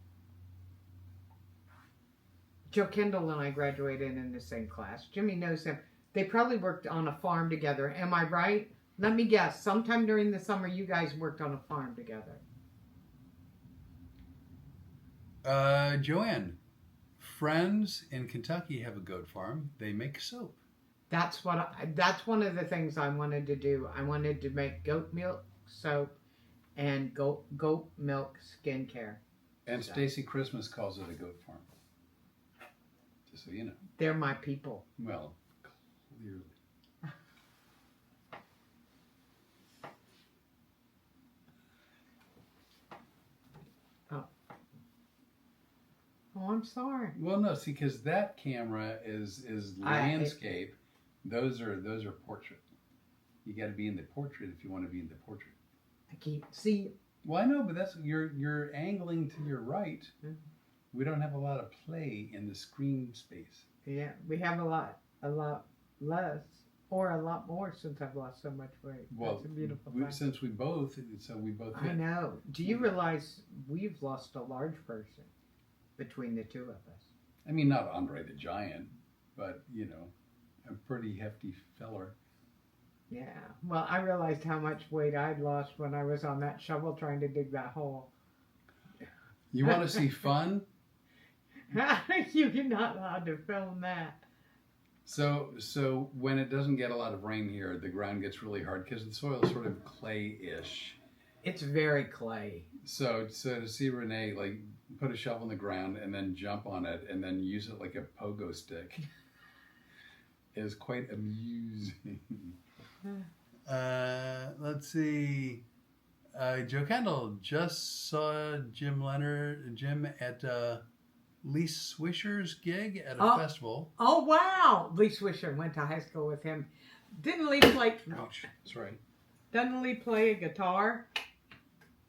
Joe Kendall and I graduated in the same class. Jimmy knows him. They probably worked on a farm together. Am I right? Let me guess. Sometime during the summer, you guys worked on a farm together. Joanne, friends in Kentucky have a goat farm. They make soap. That's one of the things I wanted to do. I wanted to make goat milk soap and goat milk skincare. And Stacy Christmas calls it a goat farm. Just so you know. They're my people. Well, clearly. Oh, I'm sorry. Well, no, see, because that camera is landscape. Those are portrait. You got to be in the portrait if you want to be in the portrait. I can't see. Well, I know, but that's you're angling to your right. Mm-hmm. We don't have a lot of play in the screen space. Yeah, we have a lot less, or a lot more since I've lost so much weight. Well, that's a beautiful thing. We both. I know. Do you realize we've lost a large person between the two of us? I mean, not Andre the Giant, but a pretty hefty feller. Yeah. Well, I realized how much weight I'd lost when I was on that shovel trying to dig that hole. You want to see fun? You're not allowed to film that. So when it doesn't get a lot of rain here, the ground gets really hard because the soil is sort of clay-ish. It's very clay. So to see Rene put a shovel in the ground and then jump on it and then use it like a pogo stick is quite amusing. Let's see. Joe Kendall just saw Jim at Lee Swisher's gig at a festival. Oh, wow. Lee Swisher, went to high school with him. Didn't Lee play... Ouch. That's right. Doesn't Lee play a guitar?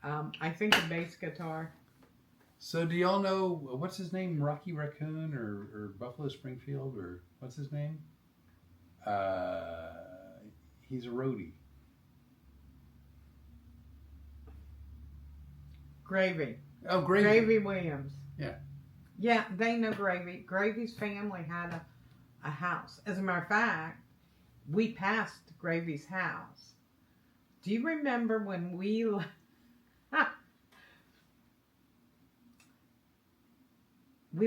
I think a bass guitar. So do y'all know, what's his name? Rocky Raccoon or Buffalo Springfield or what's his name? He's a roadie. Gravy. Oh, Gravy. Gravy Williams. Yeah. Yeah, they know Gravy. Gravy's family had a house. As a matter of fact, we passed Gravy's house. Do you remember when we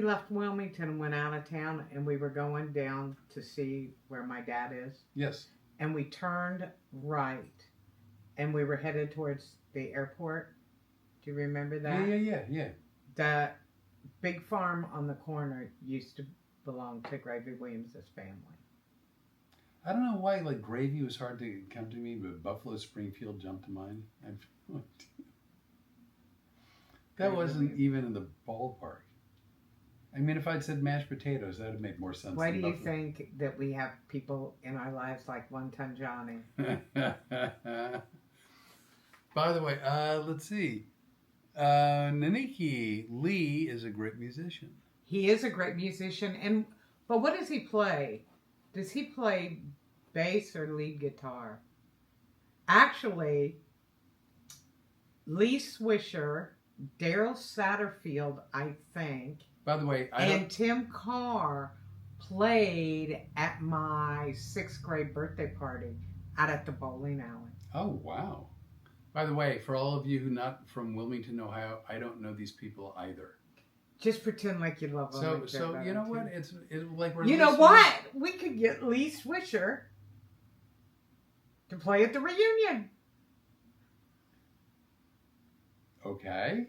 left Wilmington and went out of town, and we were going down to see where my dad is? Yes. And we turned right, and we were headed towards the airport. Do you remember that? Yeah. The big farm on the corner used to belong to Gravy Williams' family. I don't know why, like, Gravy was hard to come to me, but Buffalo Springfield jumped to mind. That wasn't even in the ballpark. I mean, if I'd said mashed potatoes, that would make more sense. Why do you think that we have people in our lives like One Ton Johnny? By the way, let's see. Naniki Lee is a great musician. He is a great musician, but what does he play? Does he play bass or lead guitar? Actually, Lee Swisher, Daryl Satterfield, I think, by the way, and Tim Carr played at my 6th grade birthday party out at the bowling alley. Oh, wow. By the way, for all of you who are not from Wilmington, Ohio, I don't know these people either. Just pretend like you love them. So you know what? It's like we're. You know what? We could get Lee Swisher to play at the reunion. Okay.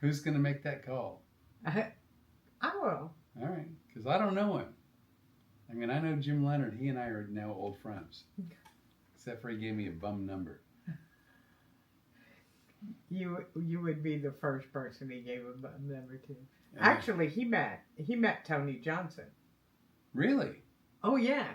Who's going to make that call? I will. All right, because I don't know him. I mean, I know Jim Leonard. He and I are now old friends. Except for he gave me a bum number. You would be the first person he gave a bum number to. Actually, he met Tony Johnson. Really? Oh yeah.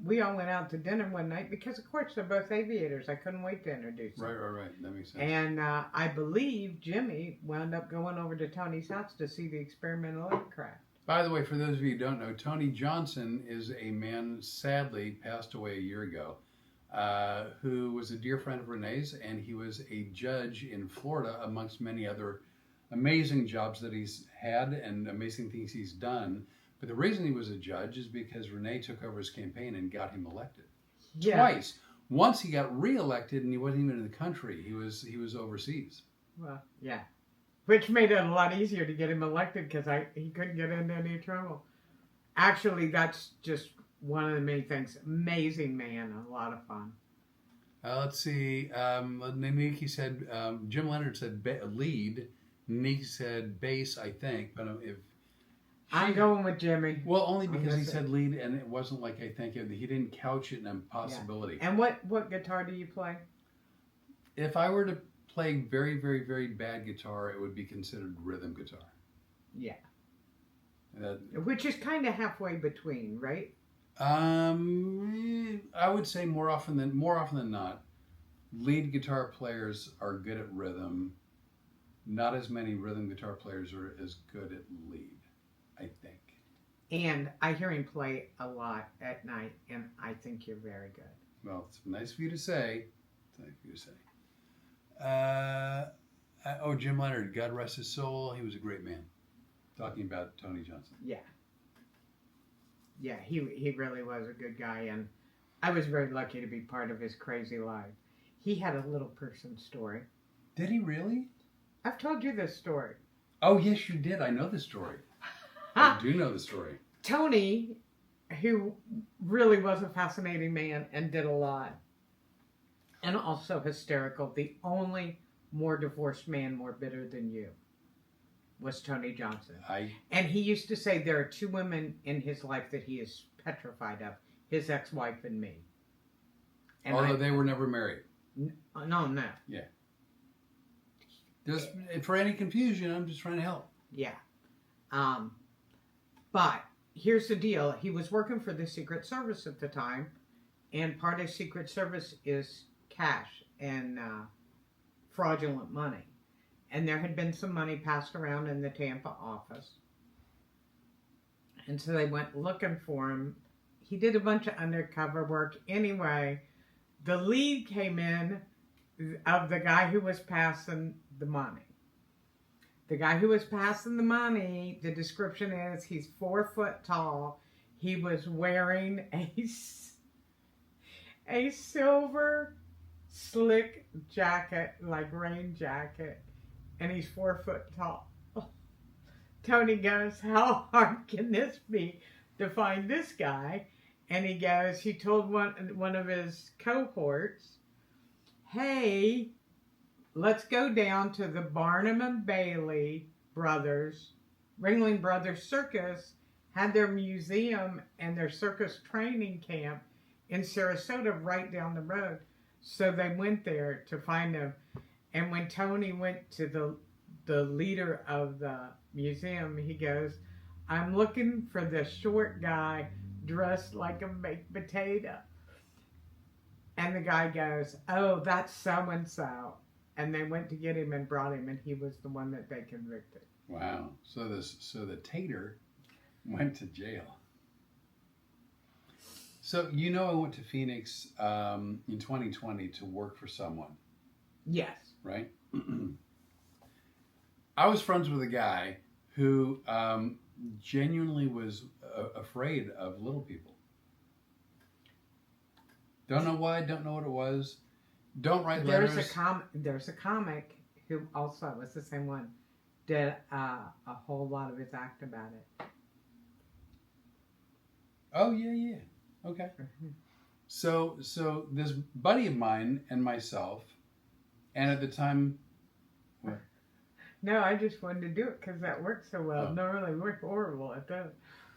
We all went out to dinner one night because, of course, they're both aviators. I couldn't wait to introduce them. Right. That makes sense. And I believe Jimmy wound up going over to Tony's house to see the experimental aircraft. By the way, for those of you who don't know, Tony Johnson is a man, sadly passed away a year ago, who was a dear friend of Renee's, and he was a judge in Florida, amongst many other amazing jobs that he's had and amazing things he's done. But the reason he was a judge is because Renee took over his campaign and got him elected. Yeah. Twice. Once he got reelected and he wasn't even in the country. He was overseas. Well, yeah. Which made it a lot easier to get him elected because he couldn't get into any trouble. Actually, that's just one of the main things. Amazing man. A lot of fun. Let's see. Niki said, Jim Leonard said lead. Niki said bass, I think. But I'm going with Jimmy. Well, only because he said lead, and it wasn't like I think he didn't couch it in a possibility. Yeah. And what guitar do you play? If I were to play very, very, very bad guitar, it would be considered rhythm guitar. Yeah. Which is kind of halfway between, right? I would say more often than not, lead guitar players are good at rhythm. Not as many rhythm guitar players are as good at lead, I think. And I hear him play a lot at night, and I think you're very good. Well, it's nice of you to say. Jim Leonard, God rest his soul. He was a great man. Talking about Tony Johnson. Yeah. Yeah, he really was a good guy, and I was very lucky to be part of his crazy life. He had a little person story. Did he really? I've told you this story. Oh, yes, you did. I know the story. I do know the story. Tony, who really was a fascinating man and did a lot, and also hysterical, the only more divorced man more bitter than you was Tony Johnson. And he used to say there are two women in his life that he is petrified of, his ex-wife and me. And although they were never married. No. Yeah. Just for any confusion, I'm just trying to help. Yeah. But here's the deal. He was working for the Secret Service at the time, and part of Secret Service is cash and fraudulent money. And there had been some money passed around in the Tampa office. And so they went looking for him. He did a bunch of undercover work. Anyway, the lead came in of the guy who was passing the money. The guy who was passing the money, the description is he's 4 foot tall. He was wearing a silver slick jacket, like rain jacket, and he's 4 foot tall. Tony goes, how hard can this be to find this guy? And he goes, he told one of his cohorts, hey, let's go down to the Barnum and Bailey brothers, Ringling Brothers Circus, had their museum and their circus training camp in Sarasota right down the road. So they went there to find him. And when Tony went to the leader of the museum, he goes, I'm looking for the short guy dressed like a baked potato. And the guy goes, oh, that's so-and-so. And they went to get him and brought him, and he was the one that they convicted. Wow. So the tater went to jail. So I went to Phoenix in 2020 to work for someone. Yes. Right? I was friends with a guy who genuinely was afraid of little people. Don't know why, don't know what it was. Don't write letters. There's a comic who also was the same one, did a whole lot of his act about it. Oh, yeah. Okay. Mm-hmm. So this buddy of mine and myself, and at the time... What? No, I just wanted to do it because that works so well. Oh. Normally we're horrible at that.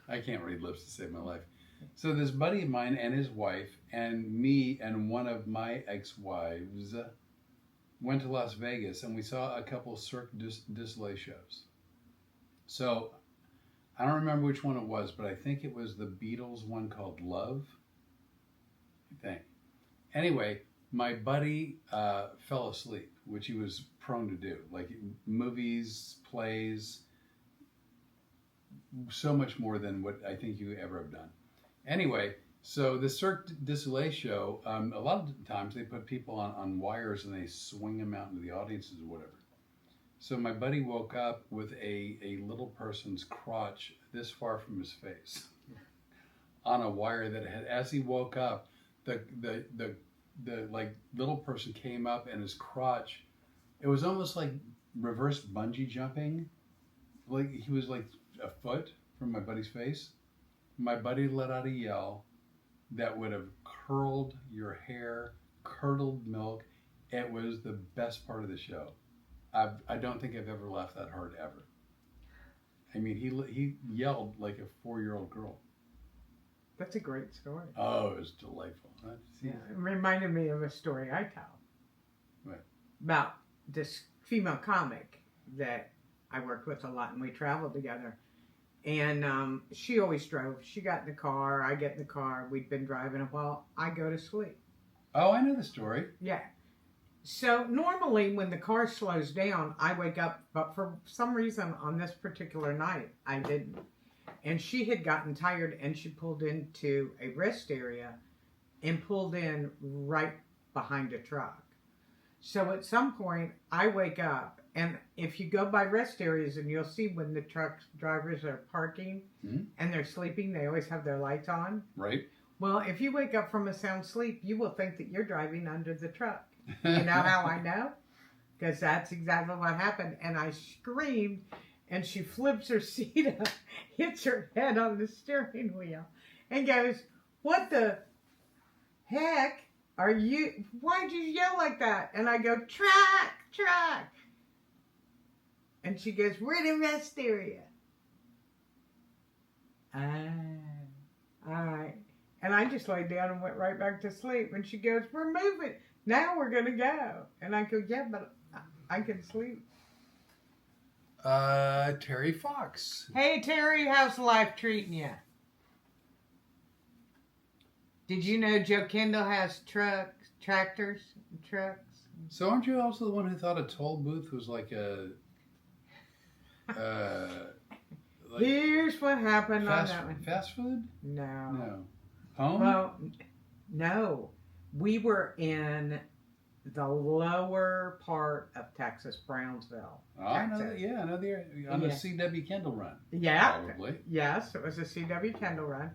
I can't read lips to save my life. So this buddy of mine and his wife and me and one of my ex-wives went to Las Vegas, and we saw a couple Cirque du Soleil shows. So I don't remember which one it was, but I think it was the Beatles one called Love, I think. Anyway, my buddy fell asleep, which he was prone to do, like movies, plays, so much more than what I think you ever have done. Anyway, so the Cirque du Soleil show, a lot of times they put people on wires and they swing them out into the audiences or whatever. So my buddy woke up with a little person's crotch this far from his face on a wire that had, as he woke up, the like little person came up and his crotch, it was almost like reverse bungee jumping. Like he was like a foot from my buddy's face. My buddy let out a yell that would have curled your hair, curdled milk. It was the best part of the show. I don't think I've ever laughed that hard ever. I mean, he yelled like a 4-year-old girl. That's a great story. Oh, it was delightful. Yeah, it reminded me of a story I tell. What? About this female comic that I worked with a lot, and we traveled together. And she always drove. She got in the car, I get in the car. We'd been driving a while. I go to sleep. Oh, I know the story. Yeah. So normally when the car slows down, I wake up. But for some reason on this particular night, I didn't. And she had gotten tired, and she pulled into a rest area and pulled in right behind a truck. So at some point, I wake up, and if you go by rest areas, and you'll see when the truck drivers are parking and they're sleeping, they always have their lights on. Right. Well, if you wake up from a sound sleep, you will think that you're driving under the truck. You know how I know? Because that's exactly what happened. And I screamed, and she flips her seat up, hits her head on the steering wheel, and goes, what the heck? Why'd you yell like that? And I go, track. And she goes, we're in the rest area. All right. And I just laid down and went right back to sleep. And she goes, we're moving. Now we're going to go. And I go, yeah, but I can sleep. Terry Fox. Hey, Terry, how's life treating you? Did you know Joe Kendall has tractors and trucks? So aren't you also the one who thought a toll booth was like a Here's what happened on fast, that one. fast food? No. No. Home? Well, no. We were in the lower part of Texas, Brownsville. Oh, I know Texas. that. Yeah, I know the area. On the C.W. Kendall run. Yeah. Probably. Yes, it was a C.W. Kendall run.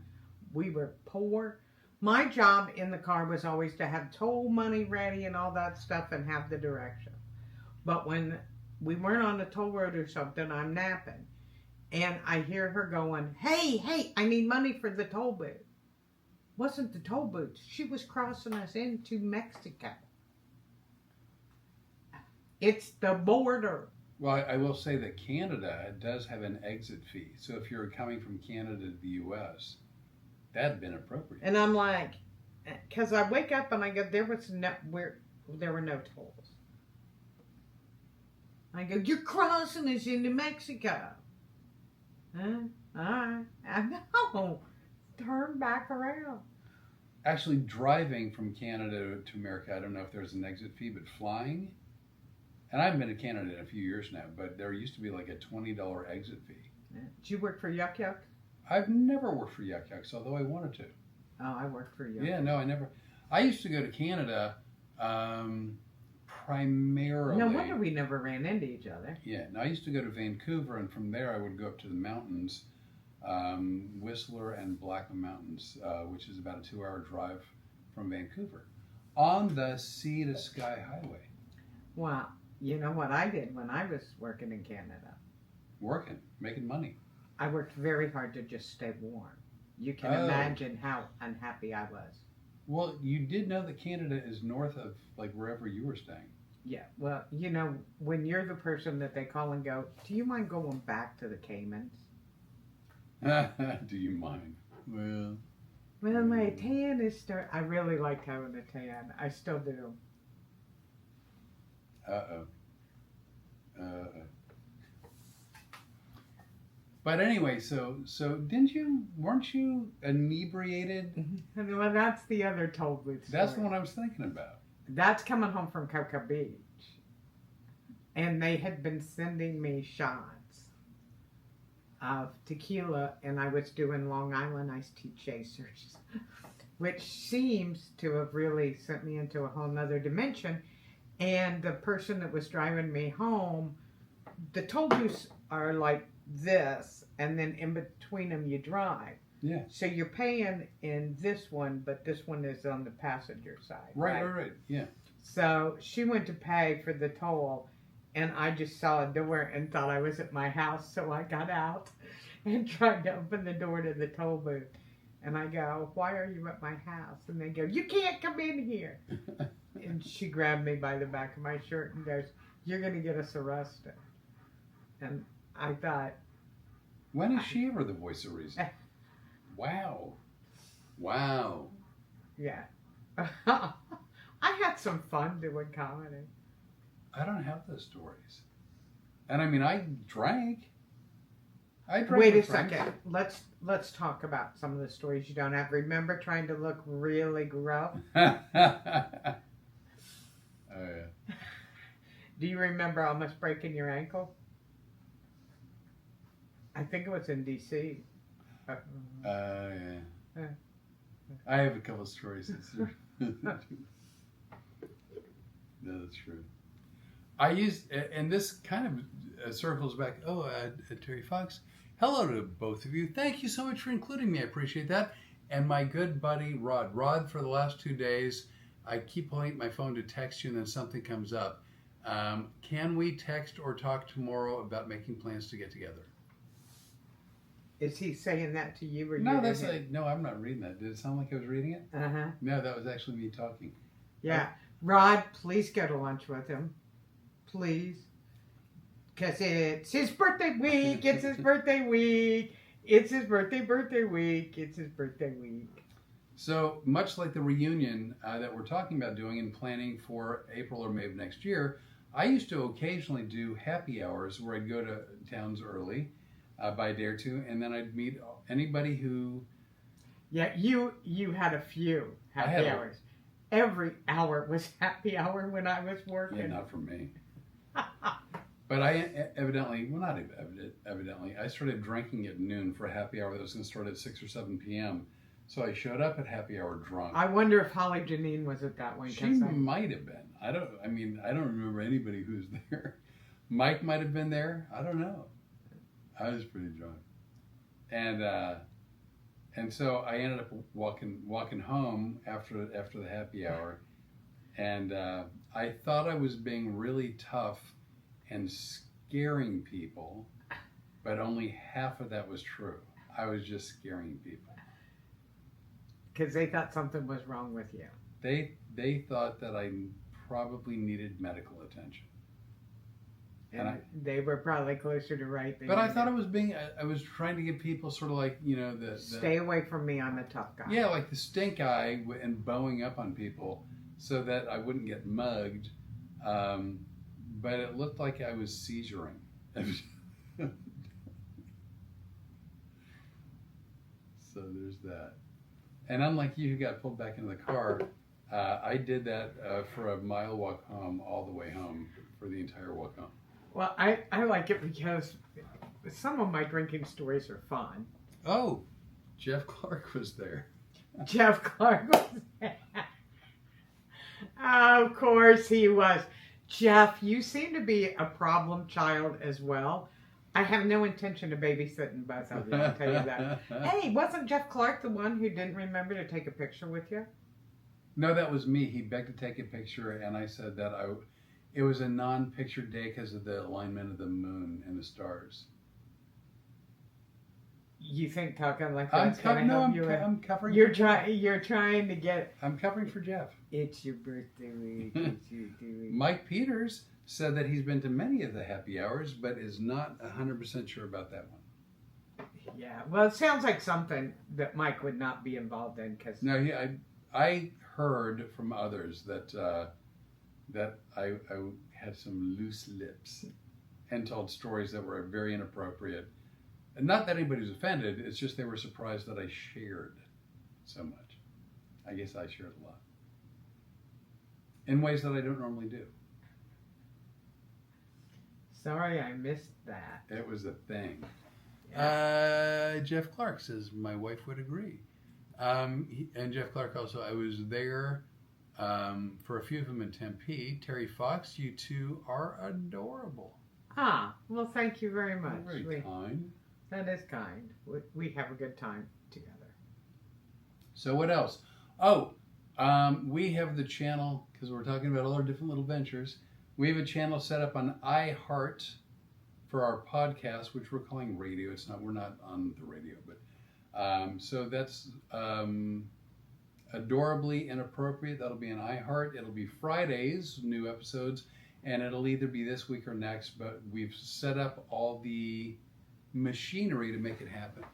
We were poor. My job in the car was always to have toll money ready and all that stuff and have the direction. But when we weren't on the toll road or something, I'm napping. And I hear her going, hey, I need money for the toll booth. Wasn't the toll booth. She was crossing us into Mexico. It's the border. Well, I will say that Canada does have an exit fee. So if you're coming from Canada to the U.S., that'd been appropriate. And I'm like, because I wake up and I go, there were no tolls. I go, you're crossing us into Mexico. Huh? All right. I know. Turn back around. Actually, driving from Canada to America, I don't know if there's an exit fee, but flying, and I haven't been to Canada in a few years now, but there used to be like a $20 exit fee. Yeah. Did you work for Yuck Yuck? I've never worked for Yuck Yucks, although I wanted to. Oh, I worked for Yuck. Yeah, no, I never. I used to go to Canada primarily. No wonder we never ran into each other. Yeah, no, I used to go to Vancouver, and from there I would go up to the mountains, Whistler and Blackman Mountains, which is about a 2-hour drive from Vancouver, on the Sea to Sky Highway. Well, you know what I did when I was working in Canada? Working, making money. I worked very hard to just stay warm. You can imagine how unhappy I was. Well, you did know that Canada is north of like wherever you were staying. Yeah, well, you know, when you're the person that they call and go, do you mind going back to the Caymans? Do you mind? Well, My tan is I really liked having a tan. I still do. But anyway, so weren't you inebriated? Well, that's the other toll booth story. That's the one I was thinking about. That's coming home from Cocoa Beach. And they had been sending me shots of tequila, and I was doing Long Island iced tea chasers, which seems to have really sent me into a whole nother dimension. And the person that was driving me home, the toll booths are like this, and then in between them you drive. Yeah. So you're paying in this one, but this one is on the passenger side. Right. Yeah. So she went to pay for the toll, and I just saw a door and thought I was at my house, so I got out and tried to open the door to the toll booth. And I go, why are you at my house? And they go, you can't come in here. And she grabbed me by the back of my shirt and goes, you're going to get us arrested. And I thought... When is she ever the voice of reason? Wow. Yeah. I had some fun doing comedy. I don't have those stories. And I mean, I drank. Wait a second. Let's talk about some of the stories you don't have. Remember trying to look really gruff? Oh, yeah. Do you remember almost breaking your ankle? I think it was in D.C. Yeah. I have a couple of stories. No, that's true. I used, and this kind of circles back. Terry Fox. Hello to both of you. Thank you so much for including me. I appreciate that. And my good buddy Rod. Rod, for the last 2 days, I keep pulling my phone to text you, and then something comes up. Can we text or talk tomorrow about making plans to get together? Is he saying that to you? Or No, that's no. I'm not reading that. Did it sound like I was reading it? Uh-huh. No, that was actually me talking. Yeah. Rod, please go to lunch with him. Please. Because it's his birthday week. It's his birthday week. It's his birthday week. It's his birthday week. So, much like the reunion that we're talking about doing and planning for April or May of next year, I used to occasionally do happy hours where I'd go to towns early by a day or two, and then I'd meet anybody who... Yeah, you had a few happy hours. every hour was happy hour when I was Yeah, working. not for me. But I evidently, well, not evidently, I started drinking at noon for a happy hour that was going to start at 6 or 7 p.m. So I showed up at happy hour drunk. I wonder if Holly Janine was at that one. She might have been. I don't remember anybody who was there. Mike might have been there. I don't know. I was pretty drunk. And so I ended up walking home after the happy hour. And I thought I was being really tough and scaring people, but only half of that was true. I was just scaring people. Because they thought something was wrong with you. They thought that I probably needed medical attention. And they were probably closer to right. But I thought I was trying to get people sort of like, the stay away from me, I'm a tough guy. Yeah, like the stink eye and bowing up on people so that I wouldn't get mugged. But it looked like I was seizuring. So there's that. And unlike you who got pulled back into the car, I did that for a mile walk home, all the way home, for the entire walk home. Well, I like it because some of my drinking stories are fun. Oh, Jeff Clark was there. Jeff Clark was there. Of course he was. Jeff, you seem to be a problem child as well. I have no intention of babysitting both of you, I'll tell you that. Hey, wasn't Jeff Clark the one who didn't remember to take a picture with you? No, that was me. He begged to take a picture, and I said that it was a non-picture day because of the alignment of the moon and the stars. You think talking like that's going to help you? I'm covering. You're trying to get. I'm covering for Jeff. It's your birthday week. It's your birthday week. Mike Peters said that he's been to many of the happy hours, but is not 100% sure about that one. Yeah, well, it sounds like something that Mike would not be involved in. Cause no, I heard from others that I had some loose lips and told stories that were very inappropriate. And not that anybody was offended, it's just they were surprised that I shared so much. I guess I shared a lot. In ways that I don't normally do. Sorry, I missed that. It was a thing. Yeah. Jeff Clark says my wife would agree. And Jeff Clark also, I was there for a few of them in Tempe. Terry Fox, you two are adorable. Ah, well, thank you very much. Very kind. That is kind. We have a good time together. So what else? Oh, we have the channel, because we're talking about all our different little ventures. We have a channel set up on iHeart for our podcast, which we're calling radio. We're not on the radio, but so that's Adorably Inappropriate. That'll be on iHeart. It'll be Fridays, new episodes, and it'll either be this week or next, but we've set up all the machinery to make it happen.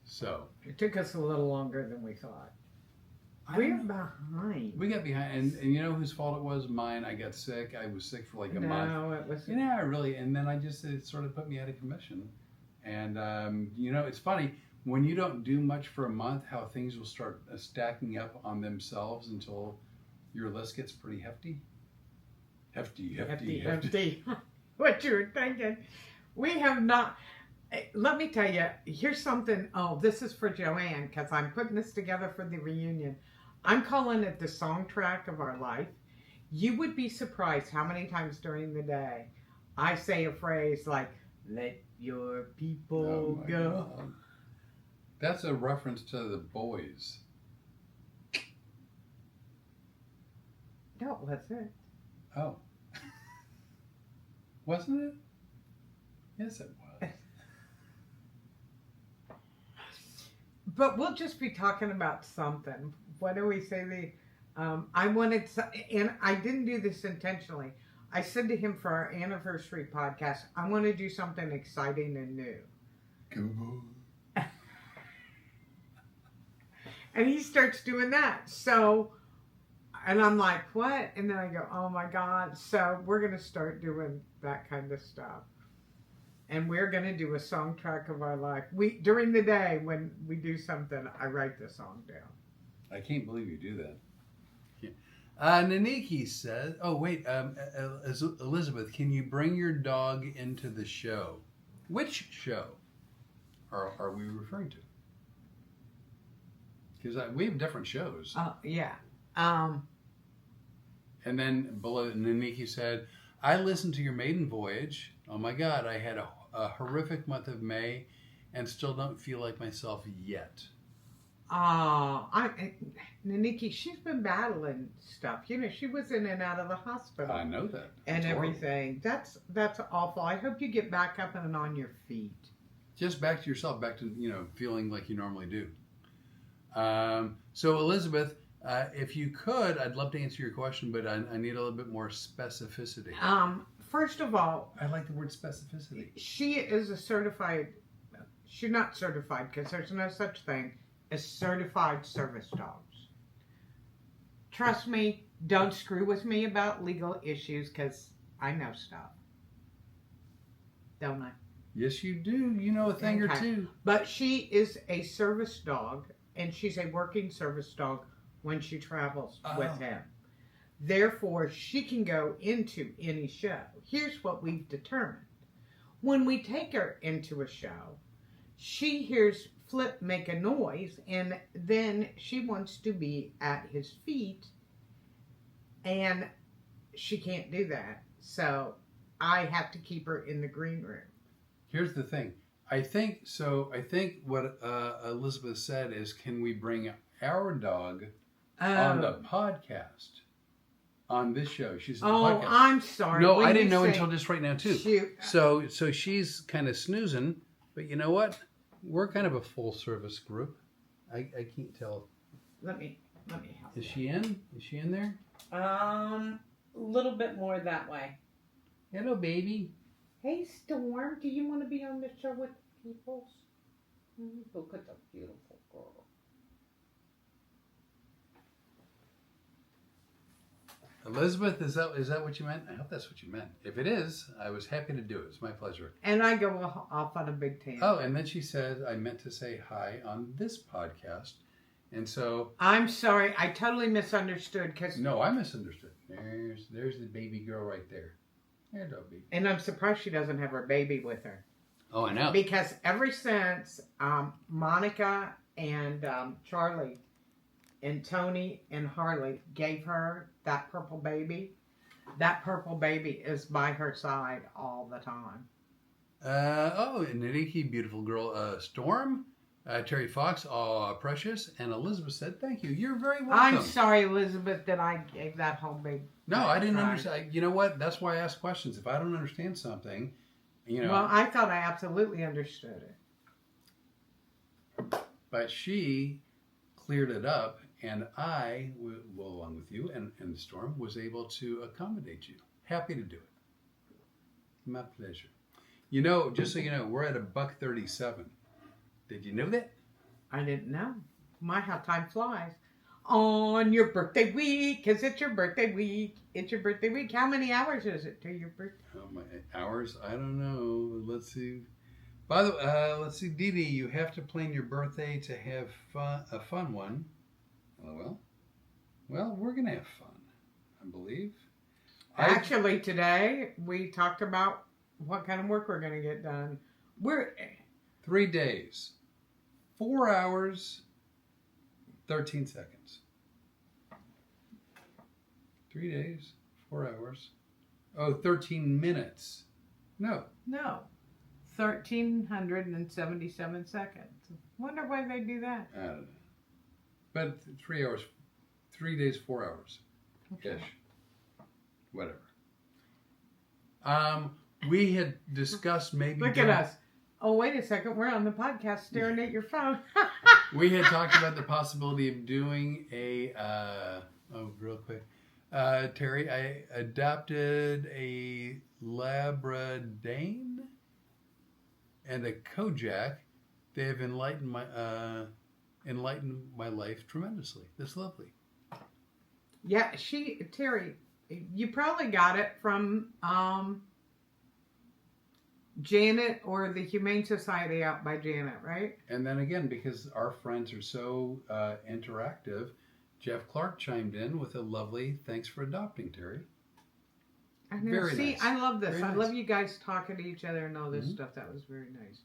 So it took us a little longer than we thought. We're behind. We got behind, and you know whose fault it was? Mine. I got sick. I was sick for like a month. No, it was. Yeah, really. And then it sort of put me out of commission. And it's funny when you don't do much for a month, how things will start stacking up on themselves until your list gets pretty hefty. Hefty. What you were thinking? We have not. Let me tell you, here's something. Oh, this is for Joanne, because I'm putting this together for the reunion. I'm calling it the song track of our life. You would be surprised how many times during the day I say a phrase like, let your people go. God. That's a reference to The Boys. No, that's it. Oh. Wasn't it? Yes, it was. But we'll just be talking about something. What do we say? I wanted, and I didn't do this intentionally. I said to him for our anniversary podcast, I want to do something exciting and new. Go. And he starts doing that. So, and I'm like, what? And then I go, oh my God. So we're going to start doing that kind of stuff. And we're going to do a song track of our life. During the day, when we do something, I write the song down. I can't believe you do that. Yeah. Naniki says, oh, wait, Elizabeth, can you bring your dog into the show? Which show are we referring to? Because we have different shows. Yeah. And then below, Naniki said, I listened to your maiden voyage. Oh my God, I had a horrific month of May and still don't feel like myself yet. Naniki, she's been battling stuff. You know, she was in and out of the hospital. I know that. And everything. That's awful. I hope you get back up and on your feet. Just back to yourself, back to, feeling like you normally do. So Elizabeth, if you could, I'd love to answer your question, but I need a little bit more specificity. First of all, I like the word specificity. She is a certified, she's not certified because there's no such thing as certified service dogs. Trust me, don't screw with me about legal issues because I know stuff. Don't I? Yes, you do. You know a thing or two. But she is a service dog, and she's a working service dog when she travels with him. Therefore, she can go into any show. Here's what we've determined. When we take her into a show, she hears Flip make a noise, and then she wants to be at his feet, and she can't do that. So I have to keep her in the green room. Here's the thing. I think what Elizabeth said is, can we bring our dog on the podcast? On this show. She's on the podcast. I'm sorry. No, I didn't know until just right now, too. Shoot. So she's kind of snoozing, but you know what? We're kind of a full-service group. I can't tell. Let me help. Is she in? Is she in there? A little bit more that way. Hello, baby. Hey, Storm, do you want to be on the show with people? Look at the beautiful girl. Elizabeth, is that what you meant? I hope that's what you meant. If it is, I was happy to do it. It's my pleasure. And I go off on a big tangent. Oh, and then she said, I meant to say hi on this podcast. And so... I'm sorry. I totally misunderstood. No, I misunderstood. There's the baby girl right there. Hello, baby. And I'm surprised she doesn't have her baby with her. Oh, I know. Because ever since Monica and Charlie and Tony and Harley gave her that purple baby is by her side all the time. And Naniki, beautiful girl. Storm, Terry Fox, precious, and Elizabeth said, thank you. You're very welcome. I'm sorry, Elizabeth, that I gave that whole big... No, I didn't understand. You know what? That's why I ask questions. If I don't understand something, Well, I thought I absolutely understood it. But she cleared it up, and I, along with you and Storm, was able to accommodate you. Happy to do it. My pleasure. Just so you know, we're at $1.37. Did you know that? I didn't know. How time flies. On your birthday week, because it's your birthday week. It's your birthday week. How many hours is it to your birthday? Oh, my hours? I don't know. Let's see. By the way, let's see, Dee Dee, you have to plan your birthday to have a fun one. Well, we're going to have fun, I believe. Actually, today, we talked about what kind of work we're going to get done. 3 days, 4 hours, 13 seconds. 3 days, 4 hours. 13 minutes. No. 1,377 seconds. Wonder why they do that. I don't know. But 3 hours, 3 days, 4 hours. Okay. Ish. Whatever. We had discussed maybe... Look at us. Oh, wait a second. We're on the podcast staring at your phone. We had talked about the possibility of doing real quick. Terry, I adopted a Labradane and a Kojak. They have enlightened my life tremendously. That's lovely. Yeah, Terry, you probably got it from Janet or the Humane Society out by Janet, right? And then again, because our friends are so interactive, Jeff Clark chimed in with a lovely "Thanks for adopting, Terry." I know. Very See, nice. I love this. Very I nice. love you guys talking to each other and all this stuff. That was very nice.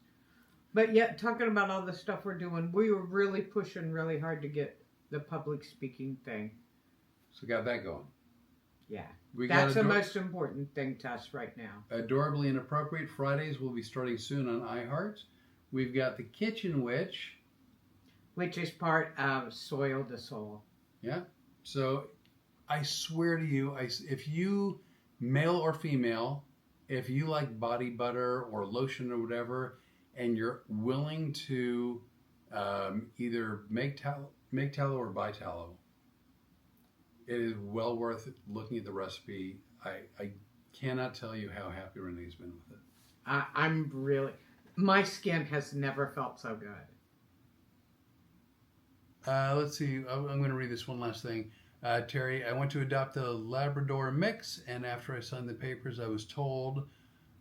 But yet, talking about all the stuff we're doing, we were really pushing really hard to get the public speaking thing. So got that going. Yeah. We That's got the most important thing to us right now. Adorably Inappropriate Fridays will be starting soon on iHeart. We've got The Kitchen Witch. Which is part of Soil to Soul. Yeah. So I swear to you, if you, male or female, if you like body butter or lotion or whatever, and you're willing to either make tallow or buy tallow, it is well worth looking at the recipe. I cannot tell you how happy Renee's been with it. I'm really... My skin has never felt so good. Let's see. I'm going to read this one last thing. Terry, I went to adopt a Labrador mix, and after I signed the papers, I was told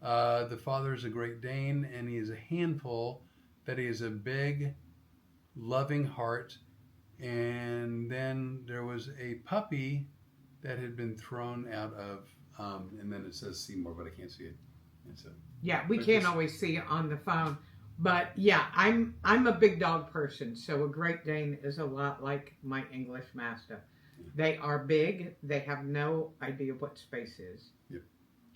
the father is a Great Dane, and he is a handful, that he is a big, loving heart. And then there was a puppy that had been thrown out of, and then it says Seymour, but I can't see it. And so, yeah, we can't always see it on the phone. But yeah, I'm a big dog person, so a Great Dane is a lot like my English Mastiff. They are big. They have no idea what space is. Yep.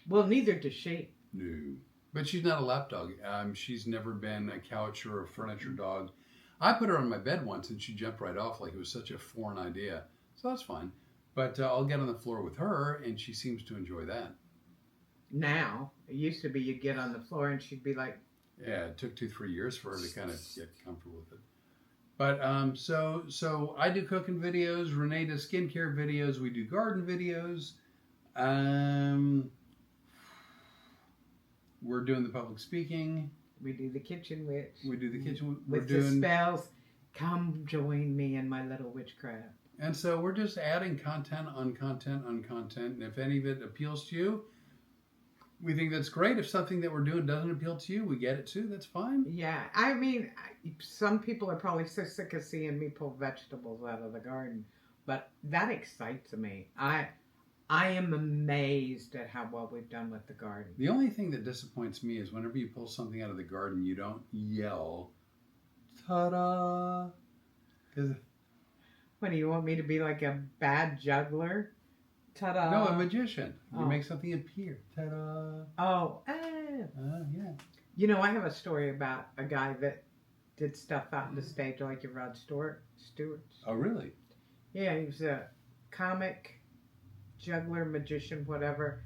Well, neither does she. No. But she's not a lap dog. She's never been a couch or a furniture dog. I put her on my bed once and she jumped right off like it was such a foreign idea. So that's fine. But I'll get on the floor with her and she seems to enjoy that. Now, it used to be you'd get on the floor and she'd be like... Yeah, it took 2-3 years for her to kind of get comfortable with it. But so I do cooking videos. Renee does skincare videos. We do garden videos. We're doing the public speaking. We do the kitchen witch. We do the kitchen. With the spells. Come join me in my little witchcraft. And so we're just adding content on content on content. And if any of it appeals to you, we think that's great. If something that we're doing doesn't appeal to you, we get it too. That's fine. Yeah. I mean, some people are probably so sick of seeing me pull vegetables out of the garden. But that excites me. I am amazed at how well we've done with the garden. The only thing that disappoints me is whenever you pull something out of the garden, you don't yell, ta-da! What, do you want me to be like a bad juggler? Ta-da! No, a magician. You Oh. make something appear. Ta-da! Oh, Yeah. You know, I have a story about a guy that did stuff out on the stage like your Rod Stewart. Oh, really? Yeah, he was a comic, juggler, magician, whatever,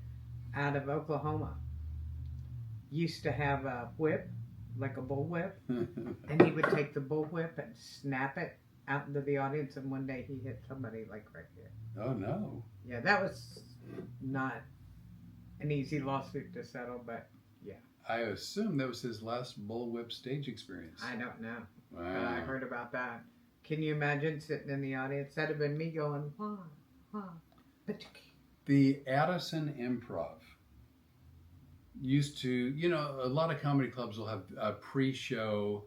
out of Oklahoma. Used to have a whip, like a bull whip, and he would take the bull whip and snap it out into the audience, and one day he hit somebody like right here. Oh, no. Yeah, that was not an easy lawsuit to settle, but yeah. I assume that was his last bullwhip stage experience. I don't know. Wow. But I heard about that. Can you imagine sitting in the audience? That'd have been me going, wah. The Addison Improv used to, you know, a lot of comedy clubs will have pre-show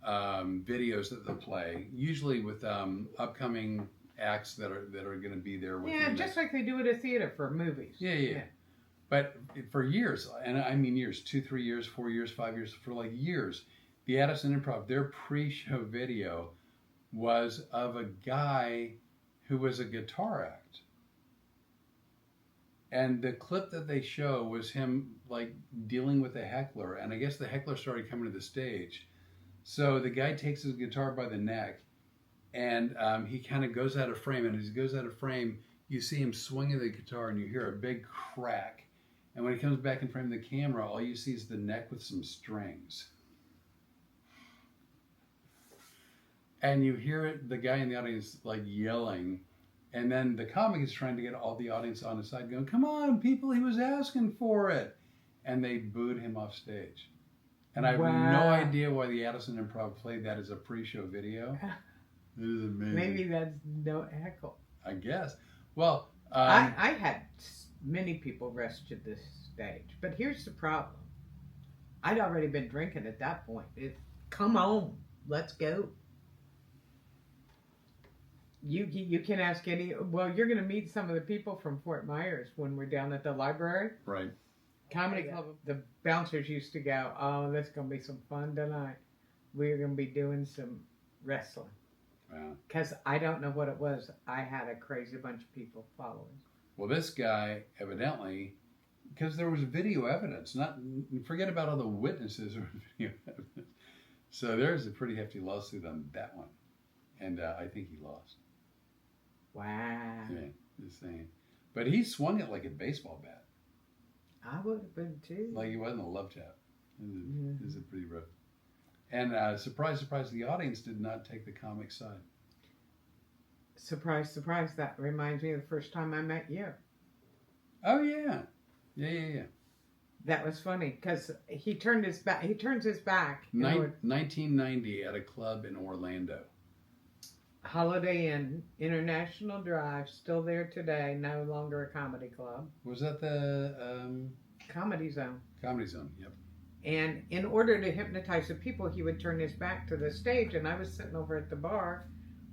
videos that they'll play, usually with upcoming acts that are going to be there. Yeah, just like they do at a theater for movies. Yeah. But for years, and I mean years, 2, 3 years, 4 years, 5 years, for like years, the Addison Improv, their pre-show video was of a guy who was a guitar act. And the clip that they show was him like dealing with a heckler. And I guess the heckler started coming to the stage. So the guy takes his guitar by the neck and he kind of goes out of frame. And as he goes out of frame, you see him swinging the guitar and you hear a big crack. And when he comes back in frame of the camera, all you see is the neck with some strings. And you hear the guy in the audience like yelling. And then the comic is trying to get all the audience on his side going, come on, people, he was asking for it. And they booed him off stage. And I have no idea why the Addison Improv played that as a pre-show video. It is amazing. Maybe that's no heckle. I guess. Well, I had many people rush to this stage. But here's the problem. I'd already been drinking at that point. Come on, let's go. You can ask any. Well, you're going to meet some of the people from Fort Myers when we're down at the library. Right. Comedy club. The bouncers used to go, "Oh, this is going to be some fun tonight. We're going to be doing some wrestling." Wow. Because I don't know what it was. I had a crazy bunch of people following. Well, this guy evidently, because there was video evidence. Not forget about all the witnesses or video evidence. So there's a pretty hefty lawsuit on that one, and I think he lost. Wow. Yeah, just saying. But he swung it like a baseball bat. I would have been too. Like he wasn't a love tap. It was a pretty rough. And surprise, surprise, the audience did not take the comic side. Surprise, surprise. That reminds me of the first time I met you. Oh, yeah. Yeah. That was funny because he turned his back. He turns his back. 1990 at a club in Orlando. Holiday Inn, International Drive, still there today, no longer a comedy club. Was that the Comedy Zone? Comedy Zone, yep. And in order to hypnotize the people, he would turn his back to the stage, and I was sitting over at the bar,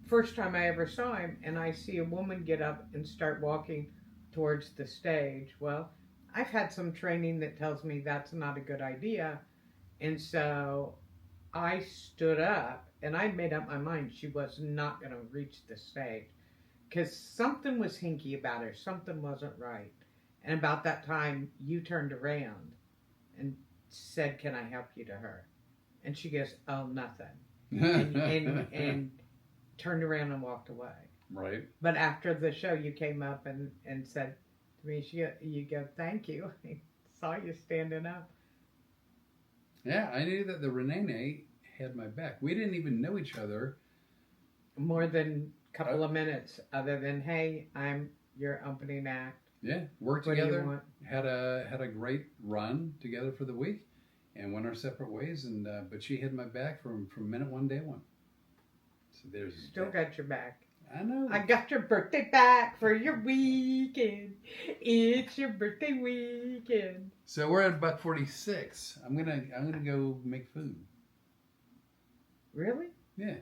first time I ever saw him, and I see a woman get up and start walking towards the stage. Well, I've had some training that tells me that's not a good idea, and so I stood up. And I made up my mind she was not going to reach the stage because something was hinky about her. Something wasn't right. And about that time, you turned around and said, "Can I help you?" to her. And she goes, "Oh, nothing." and turned around and walked away. Right. But after the show, you came up and said to me, you go, "Thank you." I saw you standing up. Yeah, I knew that the Rene had my back. We didn't even know each other more than a couple of minutes, other than, "Hey, I'm your opening act." Yeah, worked What do you together. want? Had a great run together for the week, and went our separate ways. And but she had my back from minute one, day one. So there's still got your back. I know. I got your birthday back for your weekend. It's your birthday weekend. So we're at $1.46. I'm gonna go make food. Really? Yeah.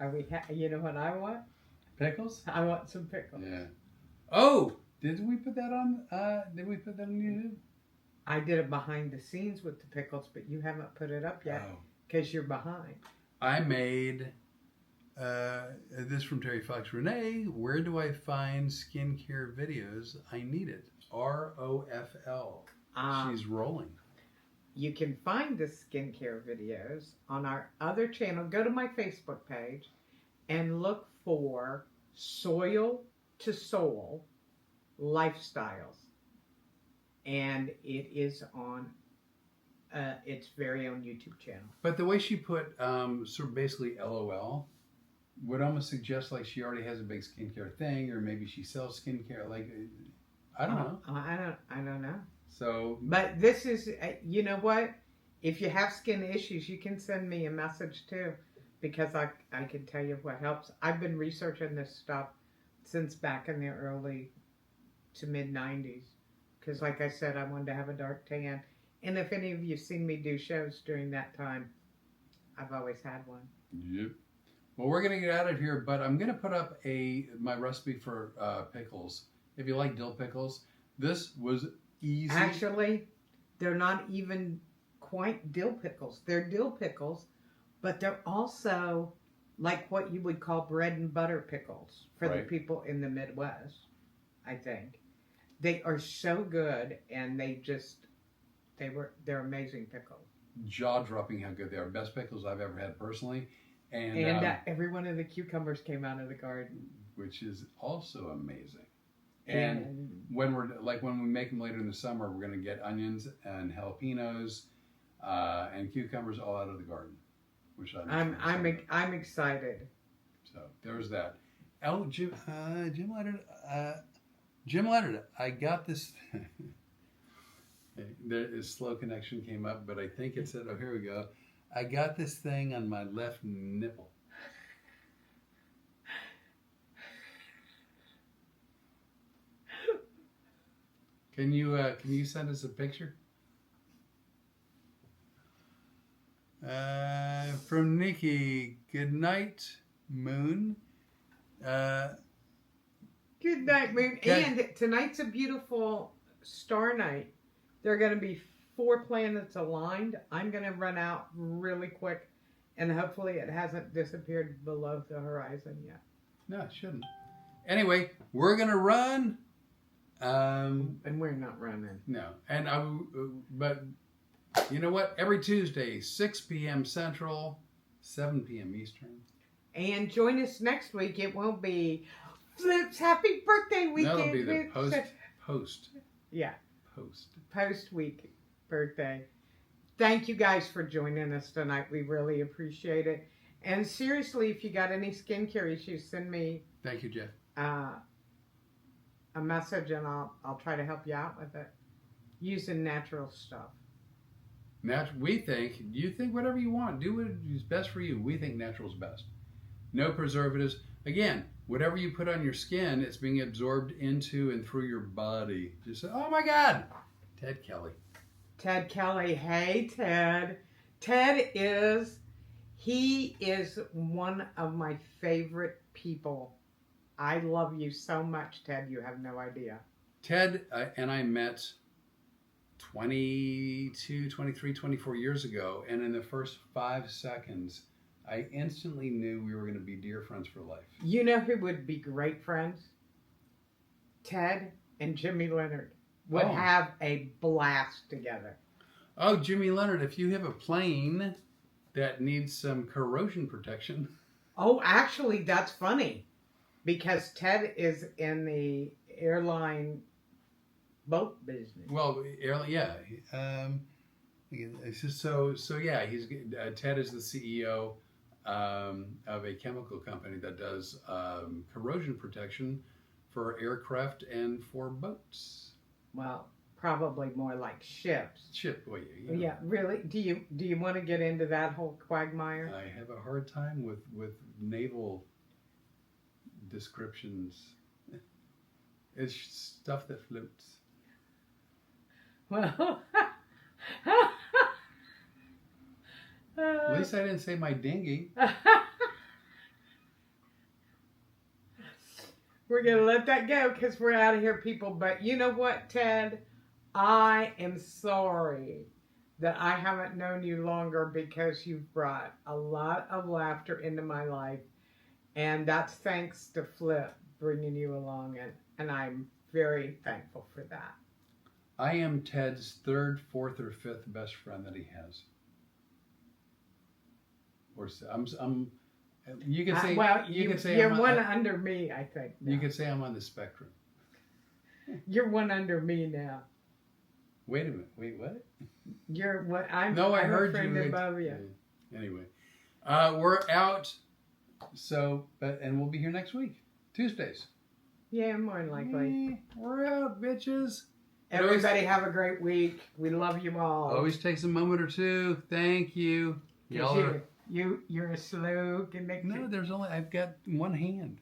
Are we? You know what I want? Pickles? I want some pickles. Yeah. Oh, did we put that on? Did we put that on YouTube? I did it behind the scenes with the pickles, but you haven't put it up yet because you're behind. I made this from Terry Fox. Rene, where do I find skincare videos? I need it. ROFL. She's rolling. You can find the skincare videos on our other channel. Go to my Facebook page and look for Soil to Soul Lifestyles. And it is on its very own YouTube channel. But the way she put sort of basically LOL would almost suggest like she already has a big skincare thing, or maybe she sells skincare. Like, I don't know. I don't know. So, but this is, you know what? If you have skin issues, you can send me a message too, because I can tell you what helps. I've been researching this stuff since back in the early to mid 90s, because like I said, I wanted to have a dark tan. And if any of you seen me do shows during that time, I've always had one. Yep. Well, we're gonna get out of here, but I'm gonna put up my recipe for pickles. If you like dill pickles, this was easy. Actually, they're not even quite dill pickles. They're dill pickles, but they're also like what you would call bread and butter pickles for the people in the Midwest, I think. They are so good, and they're amazing pickles. Jaw-dropping how good they are. Best pickles I've ever had personally. And every one of the cucumbers came out of the garden. Which is also amazing. And when we make them later in the summer, we're going to get onions and jalapenos and cucumbers all out of the garden, which I'm excited. So there's that. Oh, Jim Leonard, I got this. A slow connection came up, but I think it said, "Oh, here we go. I got this thing on my left nipple." Can you send us a picture? From Nikki, good night, Moon. Good night, Moon. And tonight's a beautiful star night. There are going to be 4 planets aligned. I'm going to run out really quick, and hopefully it hasn't disappeared below the horizon yet. No, it shouldn't. Anyway, we're going to run. And we're not running. No. But you know what? Every Tuesday, 6 p.m. Central, 7 p.m. Eastern. And join us next week. It won't be Flip's happy birthday weekend. That'll be the post. Yeah. Post week birthday. Thank you guys for joining us tonight. We really appreciate it. And seriously, if you got any skincare issues, send me. Thank you, Jeff. A message, and I'll try to help you out with it using natural stuff. You think whatever you want. Do what is best for you. We think natural's best. No preservatives. Again, whatever you put on your skin, it's being absorbed into and through your body. Just, oh my God. Ted Kelly. Ted Kelly. Hey, Ted. Ted is one of my favorite people. I love you so much, Ted. You have no idea. Ted and I met 22, 23, 24 years ago. And in the first 5 seconds, I instantly knew we were going to be dear friends for life. You know who would be great friends? Ted and Jimmy Leonard would have a blast together. Oh, Jimmy Leonard, if you have a plane that needs some corrosion protection. Oh, actually, that's funny. Because Ted is in the airline boat business. Well, yeah. So yeah, Ted is the CEO of a chemical company that does corrosion protection for aircraft and for boats. Well, probably more like ships. Well, yeah. Yeah, really? Do you want to get into that whole quagmire? I have a hard time with naval descriptions. It's stuff that floats. Well, at least I didn't say my dinghy. We're going to let that go because we're out of here, people. But you know what, Ted? I am sorry that I haven't known you longer because you've brought a lot of laughter into my life. And that's thanks to Flip bringing you along. And I'm very thankful for that. I am Ted's 3rd, 4th, or 5th best friend that he has. Or I'm you could say you're one under me, I think. Now. You could say I'm on the spectrum. You're one under me now. Wait a minute. Wait, what? You're what? I'm I heard a friend you. Above you. Anyway, we're out. So, and we'll be here next week, Tuesdays. Yeah, more than likely. We're out, bitches. Everybody have a great week. We love you all. Always takes a moment or two. Thank you. You're a slow. No, I've got one hand.